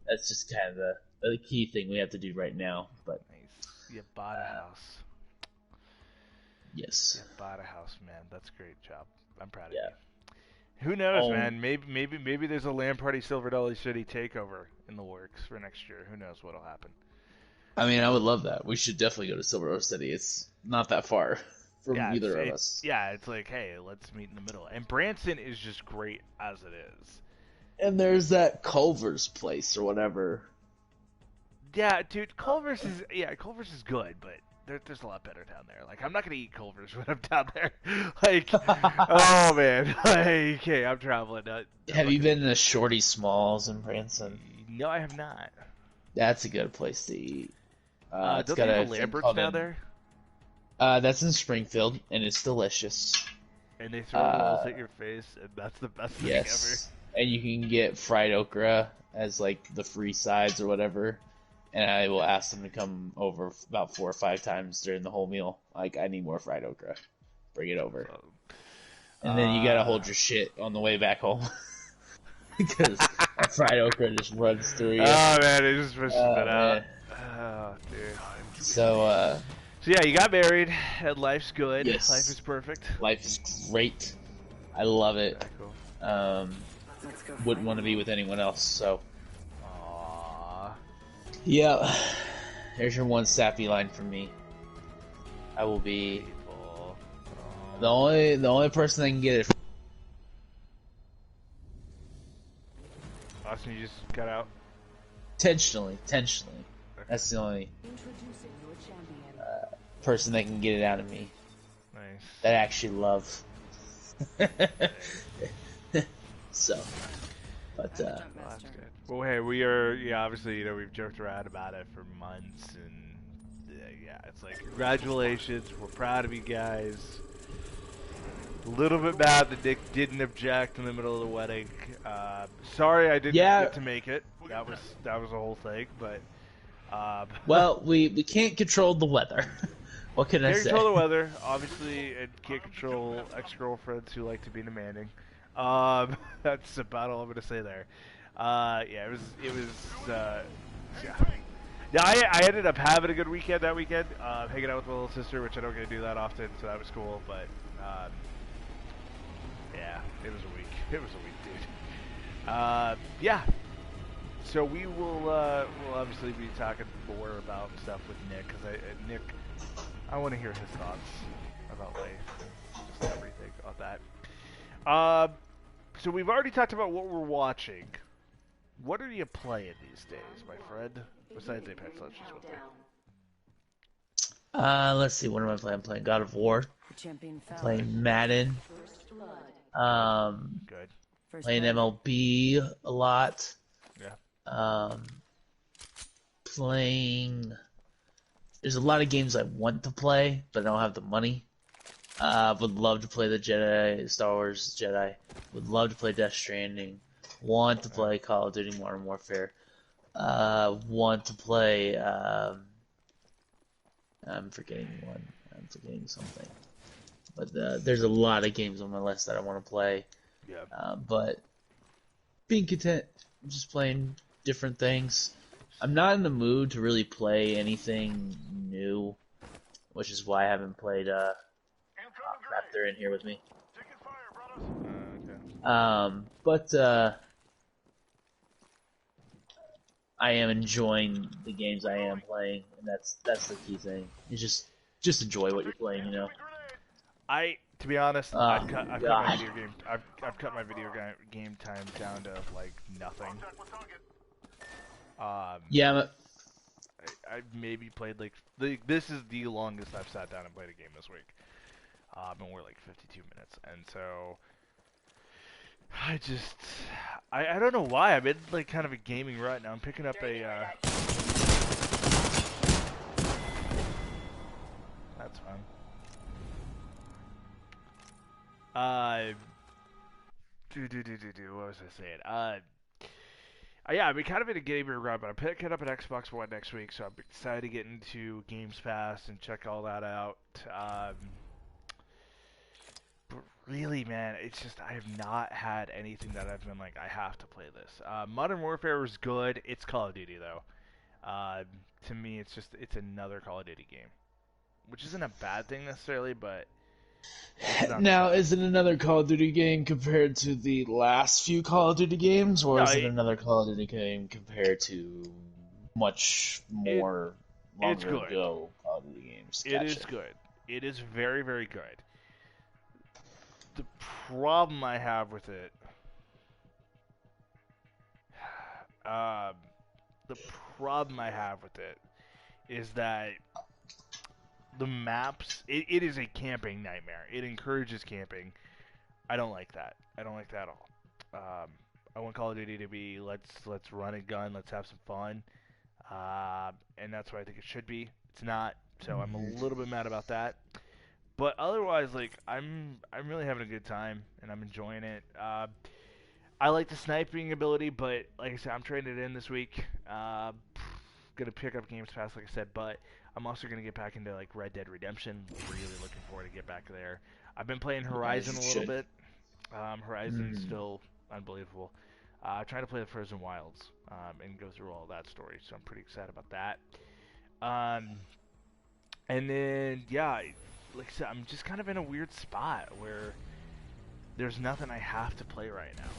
that's just kind of the key thing we have to do right now. But nice. You bought a house. Yes. You bought a house, man. That's a great job. I'm proud of you. Yeah. Who knows, man? Maybe there's a LAN Party Silver Dolly City takeover in the works for next year. Who knows what'll happen? I mean, I would love that. We should definitely go to Silver Dolly City. It's not that far from either of us. Yeah, it's like, hey, let's meet in the middle. And Branson is just great as it is. And there's that Culver's place or whatever. Yeah, dude, Culver's is good, but there's a lot better down there. Like, I'm not gonna eat Culver's when I'm down there. Like, oh man, like, hey, I'm traveling. Have you been to Shorty Smalls in Branson? No, I have not. That's a good place to eat. Don't they have Lambert's down there? That's in Springfield, and it's delicious. And they throw rolls at your face, and that's the best thing ever. And you can get fried okra as like the free sides or whatever. And I will ask them to come over about 4 or 5 times during the whole meal. Like, I need more fried okra. Bring it over. And then you gotta hold your shit on the way back home. Because that fried okra just runs through you. Oh, man, it just pushes it out. Oh, dude. So yeah, you got married, and life's good. Yes. Life is perfect. Life is great. I love it. Cool. Wouldn't want to be with anyone else, so... Aww. Yeah, there's your one sappy line from me. I will be the only person that can get it. Austin, you just got out. Intentionally. That's the only person that can get it out of me. Nice. That I actually love. So, but Well, that's good. Well, hey, we are, obviously, we've joked around about it for months, and yeah, it's like, congratulations, we're proud of you guys. A little bit mad that Nick didn't object in the middle of the wedding. Sorry I didn't get to make it. That was a whole thing, but... well, we can't control the weather. What can I say? Can't control the weather, obviously, and can't control ex-girlfriends who like to be demanding. That's about all I'm gonna say there. Yeah, it was. Yeah. Yeah, I ended up having a good weekend that weekend, hanging out with my little sister, which I don't get to do that often, so that was cool. But yeah, it was a week. It was a week, dude. Yeah. So we'll obviously be talking more about stuff with Nick, because Nick, I want to hear his thoughts about life and just everything on that. So we've already talked about what we're watching. What are you playing these days, my friend? Besides Apex Legends with me. Let's see. What am I playing? I'm playing God of War. Playing Madden. Good. Playing MLB a lot. Yeah. Playing. There's a lot of games I want to play, but I don't have the money. Would love to play the Jedi, Star Wars Jedi. Would love to play Death Stranding. Want to play Call of Duty Modern Warfare. Want to play. I'm forgetting one. I'm forgetting something. But there's a lot of games on my list that I want to play. Yeah. But being content, just playing different things. I'm not in the mood to really play anything new, which is why I haven't played Raptor in here with me. But I am enjoying the games I am playing, and that's the key thing. You just enjoy what you're playing, you know. To be honest, I've cut my video game time down to like nothing. Yeah. I've maybe played this is the longest I've sat down and played a game this week. And we're like 52 minutes, and so I don't know why I'm in like kind of a gaming rut now. I'm picking up a that's fun. What was I saying? Yeah, I've been kind of in a gaming rut, but I'm picking up an Xbox One next week, so I'm excited to get into Games Pass and check all that out. But really, man, it's just I have not had anything that I've been like, I have to play this. Modern Warfare was good. It's Call of Duty, though. To me, it's another Call of Duty game, which isn't a bad thing necessarily, but... Now, is it another Call of Duty game compared to the last few Call of Duty games, or is it another Call of Duty game compared to much more longer ago Call of Duty games? Gotcha. It is good. It is very, very good. The problem I have with it... is that the maps, it is a camping nightmare. It encourages camping. I don't like that. I don't like that at all. I want Call of Duty to be let's run and gun, let's have some fun, and that's what I think it should be. It's not, so I'm a little bit mad about that. But otherwise, like I'm really having a good time and I'm enjoying it. I like the sniping ability, but like I said, I'm trading it in this week. Gonna pick up Games Pass, like I said, but I'm also gonna get back into like Red Dead Redemption. Really looking forward to get back there. I've been playing Horizon a little bit. Horizon's still unbelievable. Trying to play the Frozen Wilds and go through all that story, so I'm pretty excited about that. And then yeah, like I said, I'm just kind of in a weird spot where there's nothing I have to play right now.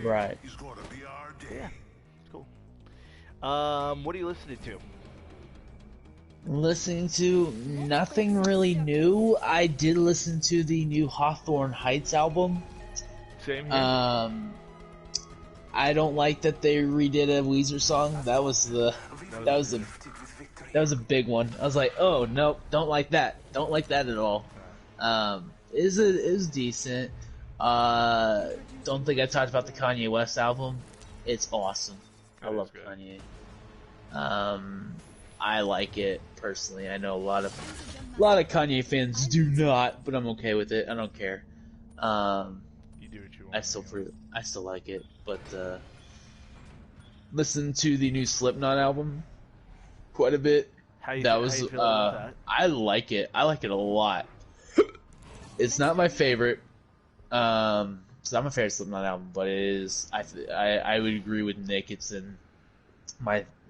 Right. Yeah, it's cool. What are you listening to? Listening to nothing really new. I did listen to the new Hawthorne Heights album. Same here. I don't like that they redid a Weezer song. That was a big one. I was like, oh nope, don't like that. Don't like that at all. is decent. Don't think I talked about the Kanye West album. It's awesome. I love Kanye. I like it personally. I know a lot of Kanye fans do not, but I'm okay with it. I don't care. You do what you want. I still like it, but listen to the new Slipknot album quite a bit. How you feel about that? I like it. I like it a lot. It's not my favorite. It's not my favorite Slipknot album, but it is. I would agree with Nick. It's in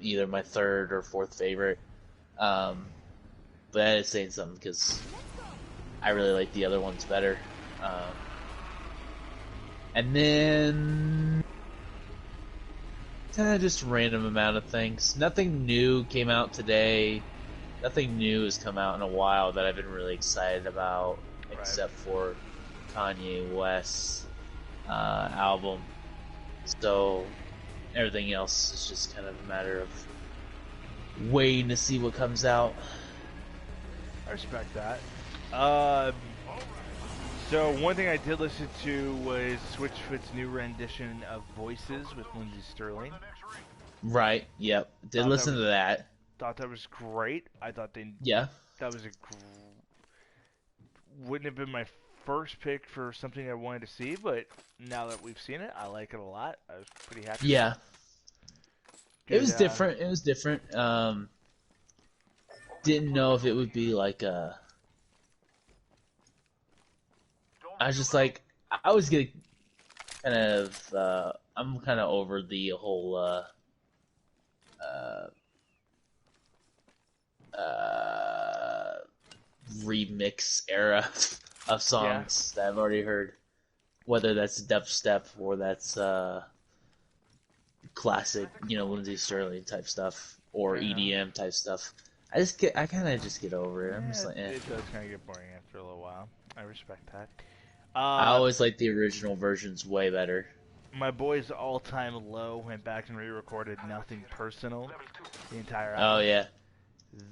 either my third or fourth favorite. But that is saying something because I really like the other ones better. And then kind of just random amount of things. Nothing new came out today. Nothing new has come out in a while that I've been really excited about, except for Kanye West's album. So everything else is just kind of a matter of waiting to see what comes out. I respect that. So one thing I did listen to was Switchfoot's new rendition of Voices with Lindsey Sterling. Right. Yep. Did listen to that. Thought that was great. I thought that was wouldn't have been my first pick for something I wanted to see, but now that we've seen it, I like it a lot. I was pretty happy. Yeah. It was different. It was different. Didn't know if it would be like a. I was just like, I was getting kind of. I'm kind of over the whole. Remix era of songs that I've already heard, whether that's dubstep or that's classic, Lindsey Sterling type stuff or EDM type stuff. I kind of just get over it. I'm just like, It does kind of get boring after a little while. I respect that. I always like the original versions way better. My boy's all-time low went back and re-recorded Nothing Personal, the entire album. Oh yeah.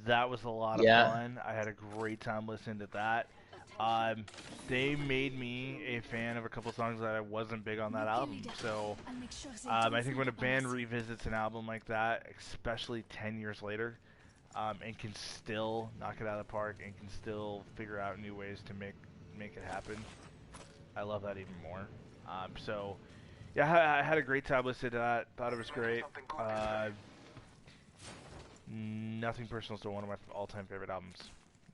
That was a lot of fun. I had a great time listening to that. They made me a fan of a couple songs that I wasn't big on that album. So I think when a band revisits an album like that, especially 10 years later, and can still knock it out of the park and can still figure out new ways to make it happen, I love that even more. So yeah, I had a great time listening to that. Thought it was great. Nothing Personal is still one of my all-time favorite albums,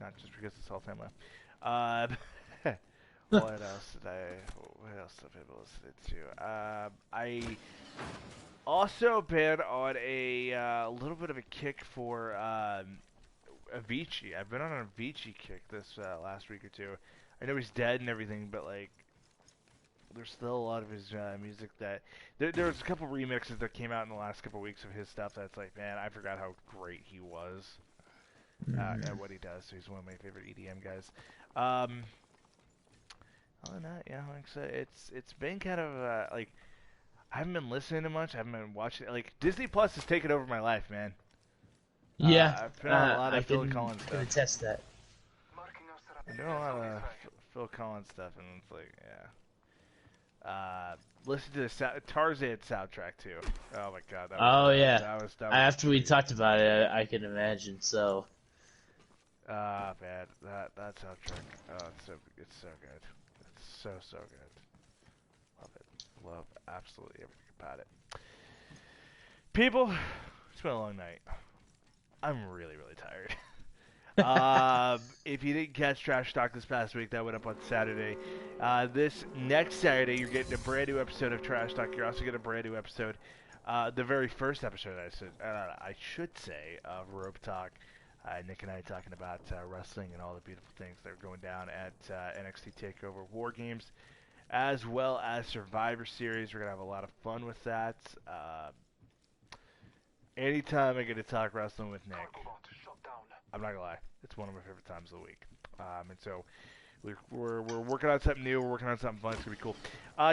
not just because it's all-time low. What else have I been listening to? I also been on a little bit of a kick for Avicii. I've been on an Avicii kick this last week or two. I know he's dead and everything, but like, there's still a lot of his music that there's a couple remixes that came out in the last couple weeks of his stuff that's like, man, I forgot how great he was at what he does. So he's one of my favorite EDM guys. Other than that, yeah, like I said, it's been kind of like, I haven't been listening to much. I haven't been watching. Like, Disney Plus has taken over my life, man. Yeah, I've been on a lot of Phil Collins I can stuff. attest that. I'm doing a lot of Phil Collins stuff, and it's like, yeah. Listen to the Tarzan soundtrack too. Oh my god. That was, That was after we talked about it, I can imagine. So. Man, that soundtrack. Oh, it's so good. It's so good. Love it. Love absolutely everything about it. People, it's been a long night. I'm really tired. If you didn't catch Trash Talk this past week, that went up on Saturday. This next Saturday, you're getting a brand new episode of Trash Talk. You're also getting a brand new episode, the very first episode, I should say, of Rope Talk. Nick and I talking about wrestling and all the beautiful things that are going down at NXT TakeOver War Games, as well as Survivor Series. We're going to have a lot of fun with that. Anytime I get to talk wrestling with Nick, I'm not gonna lie, it's one of my favorite times of the week. And so we're working on something new. We're working on something fun. It's gonna be cool.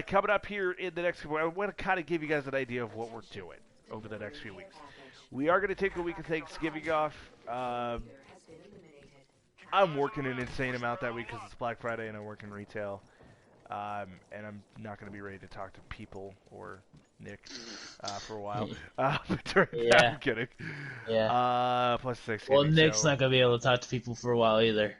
Coming up here in the next couple, I want to kind of give you guys an idea of what we're doing over the next few weeks. We are gonna take a week of Thanksgiving off. I'm working an insane amount that week because it's Black Friday and I work in retail. And I'm not going to be ready to talk to people or Nick for a while. During that, I'm kidding. Yeah. Plus Well, Thanksgiving. Nick's so, not gonna be able to talk to people for a while either.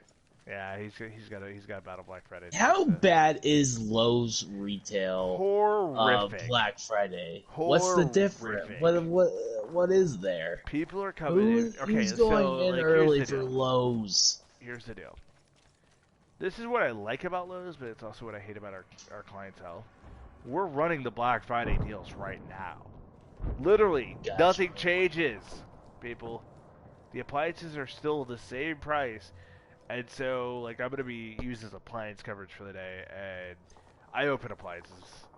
Yeah, he's got a battle Black Friday. How bad is Lowe's retail? Horrific. Black Friday. Horrific. What's the difference? What is there? People are coming in. Okay, who's going in early for deal. Lowe's? Here's the deal. This is what I like about Lowe's, but it's also what I hate about our clientele. We're running the Black Friday deals right now. Literally, nothing changes, people. The appliances are still the same price. And so, like, I'm going to be used as appliance coverage for the day, and I open appliances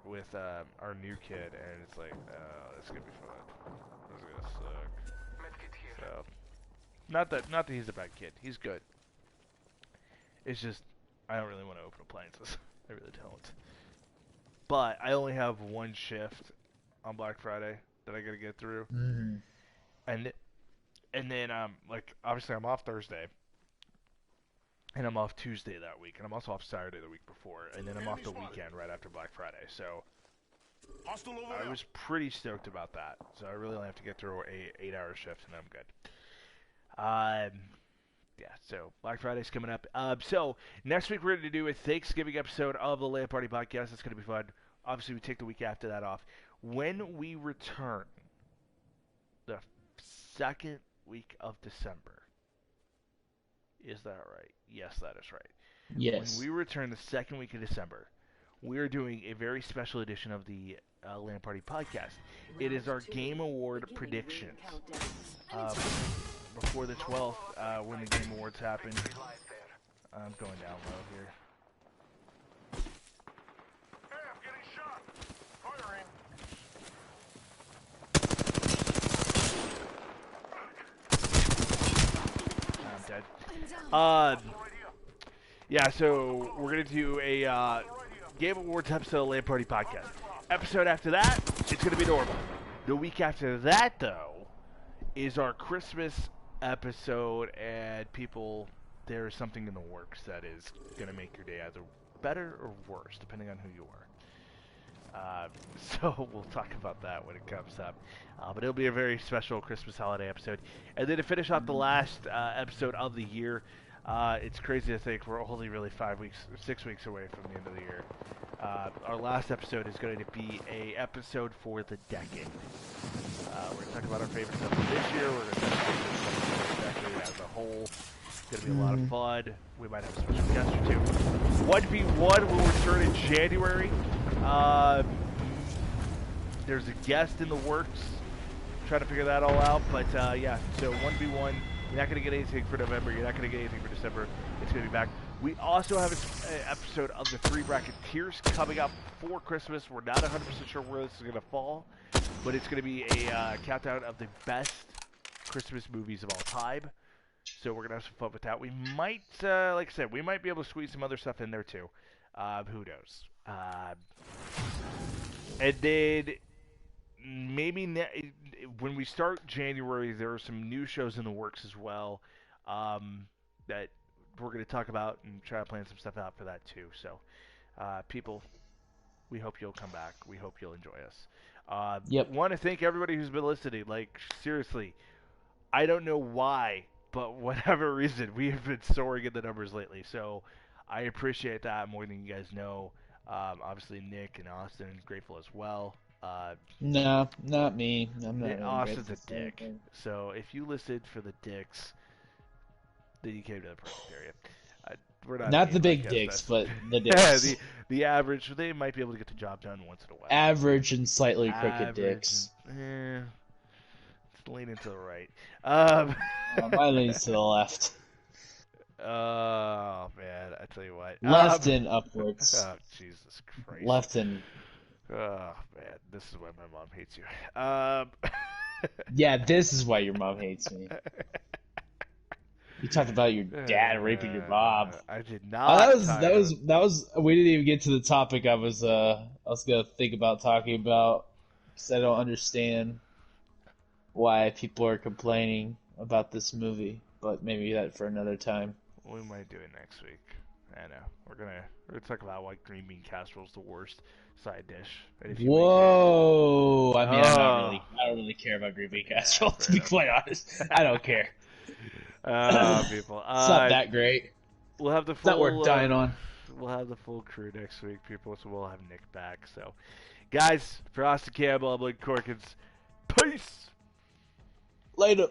with our new kid, and it's like, oh, this is going to be fun. This is going to suck. So, not that he's a bad kid. He's good. It's just, I don't really want to open appliances. I really don't. But I only have one shift on Black Friday that I got to get through. Mm-hmm. And then, like, obviously I'm off Thursday. And I'm off Tuesday that week, and I'm also off Saturday the week before, and then I'm off the weekend right after Black Friday. So I was pretty stoked about that. So I really only have to get through a 8-hour shift, and I'm good. Yeah. So Black Friday's coming up. So next week we're going to do a Thanksgiving episode of the Land Party Podcast. It's going to be fun. Obviously, we take the week after that off. When we return, the second week of December. Is that right? Yes, that is right. Yes. When we return the second week of December, we are doing a very special edition of the LAN Party Podcast. It is our Game Award predictions. Before the 12th, when the Game Awards happen. I'm going down low here. Hey, I'm getting shot. Firing. I'm dead. Yeah, so we're going to do a Game Awards episode of LAN Party Podcast. Episode after that, it's going to be normal. The week after that, though, is our Christmas episode, and people, there is something in the works that is going to make your day either better or worse, depending on who you are. So we'll talk about that when it comes up. But it'll be a very special Christmas holiday episode. And then to finish off the last episode of the year, it's crazy to think we're only really 6 weeks away from the end of the year. Our last episode is going to be a episode for the decade. We're going to talk about our favorite stuff from this year. We're going to talk about the decade as a whole. It's going to be a lot of fun. We might have a special guest or two. 1v1 will return in January. There's a guest in the works. Trying to figure that all out. But yeah, so 1v1. You're not going to get anything for November. You're not going to get anything for December. It's going to be back. We also have an episode of the Three Bracketeers coming up for Christmas. We're not 100% sure where this is going to fall, but it's going to be a countdown of the best Christmas movies of all time. So we're going to have some fun with that. We might, like I said, we might be able to squeeze some other stuff in there too. Who knows? And then maybe when we start January, there are some new shows in the works as well that we're going to talk about and try to plan some stuff out for that too. So, people, we hope you'll come back. We hope you'll enjoy us. Want to thank everybody who's been listening. Like, seriously, I don't know why, but whatever reason, we have been soaring in the numbers lately. So, I appreciate that more than you guys know. Obviously, Nick and Austin, grateful as well. No, not me. I'm not. Austin's a dick. So, if you listened for the dicks, then you came to the perfect area. We're not the big dicks, but the dicks. Yeah, the average. They might be able to get the job done once in a while. Average and slightly crooked dicks. It's leaning to the right. Mine leans to the left. Oh man, I tell you what. Left and upwards. Oh Jesus Christ. Left and. Oh man, this is why my mom hates you. Yeah, this is why your mom hates me. You talked about your dad raping your mom. I did not. That was. We didn't even get to the topic I was gonna think about talking about, because I don't understand why people are complaining about this movie. But maybe that for another time. We might do it next week. I know. We're gonna talk about why green bean casserole is the worst side dish. Whoa! I mean, I don't really care about green bean casserole. To be quite honest, I don't care. People, it's not that great. We'll have the full. It's not worth dying on. We'll have the full crew next week, people. So we'll have Nick back. So, guys, for Austin Campbell, I'm Blake Corkins. Peace. Later.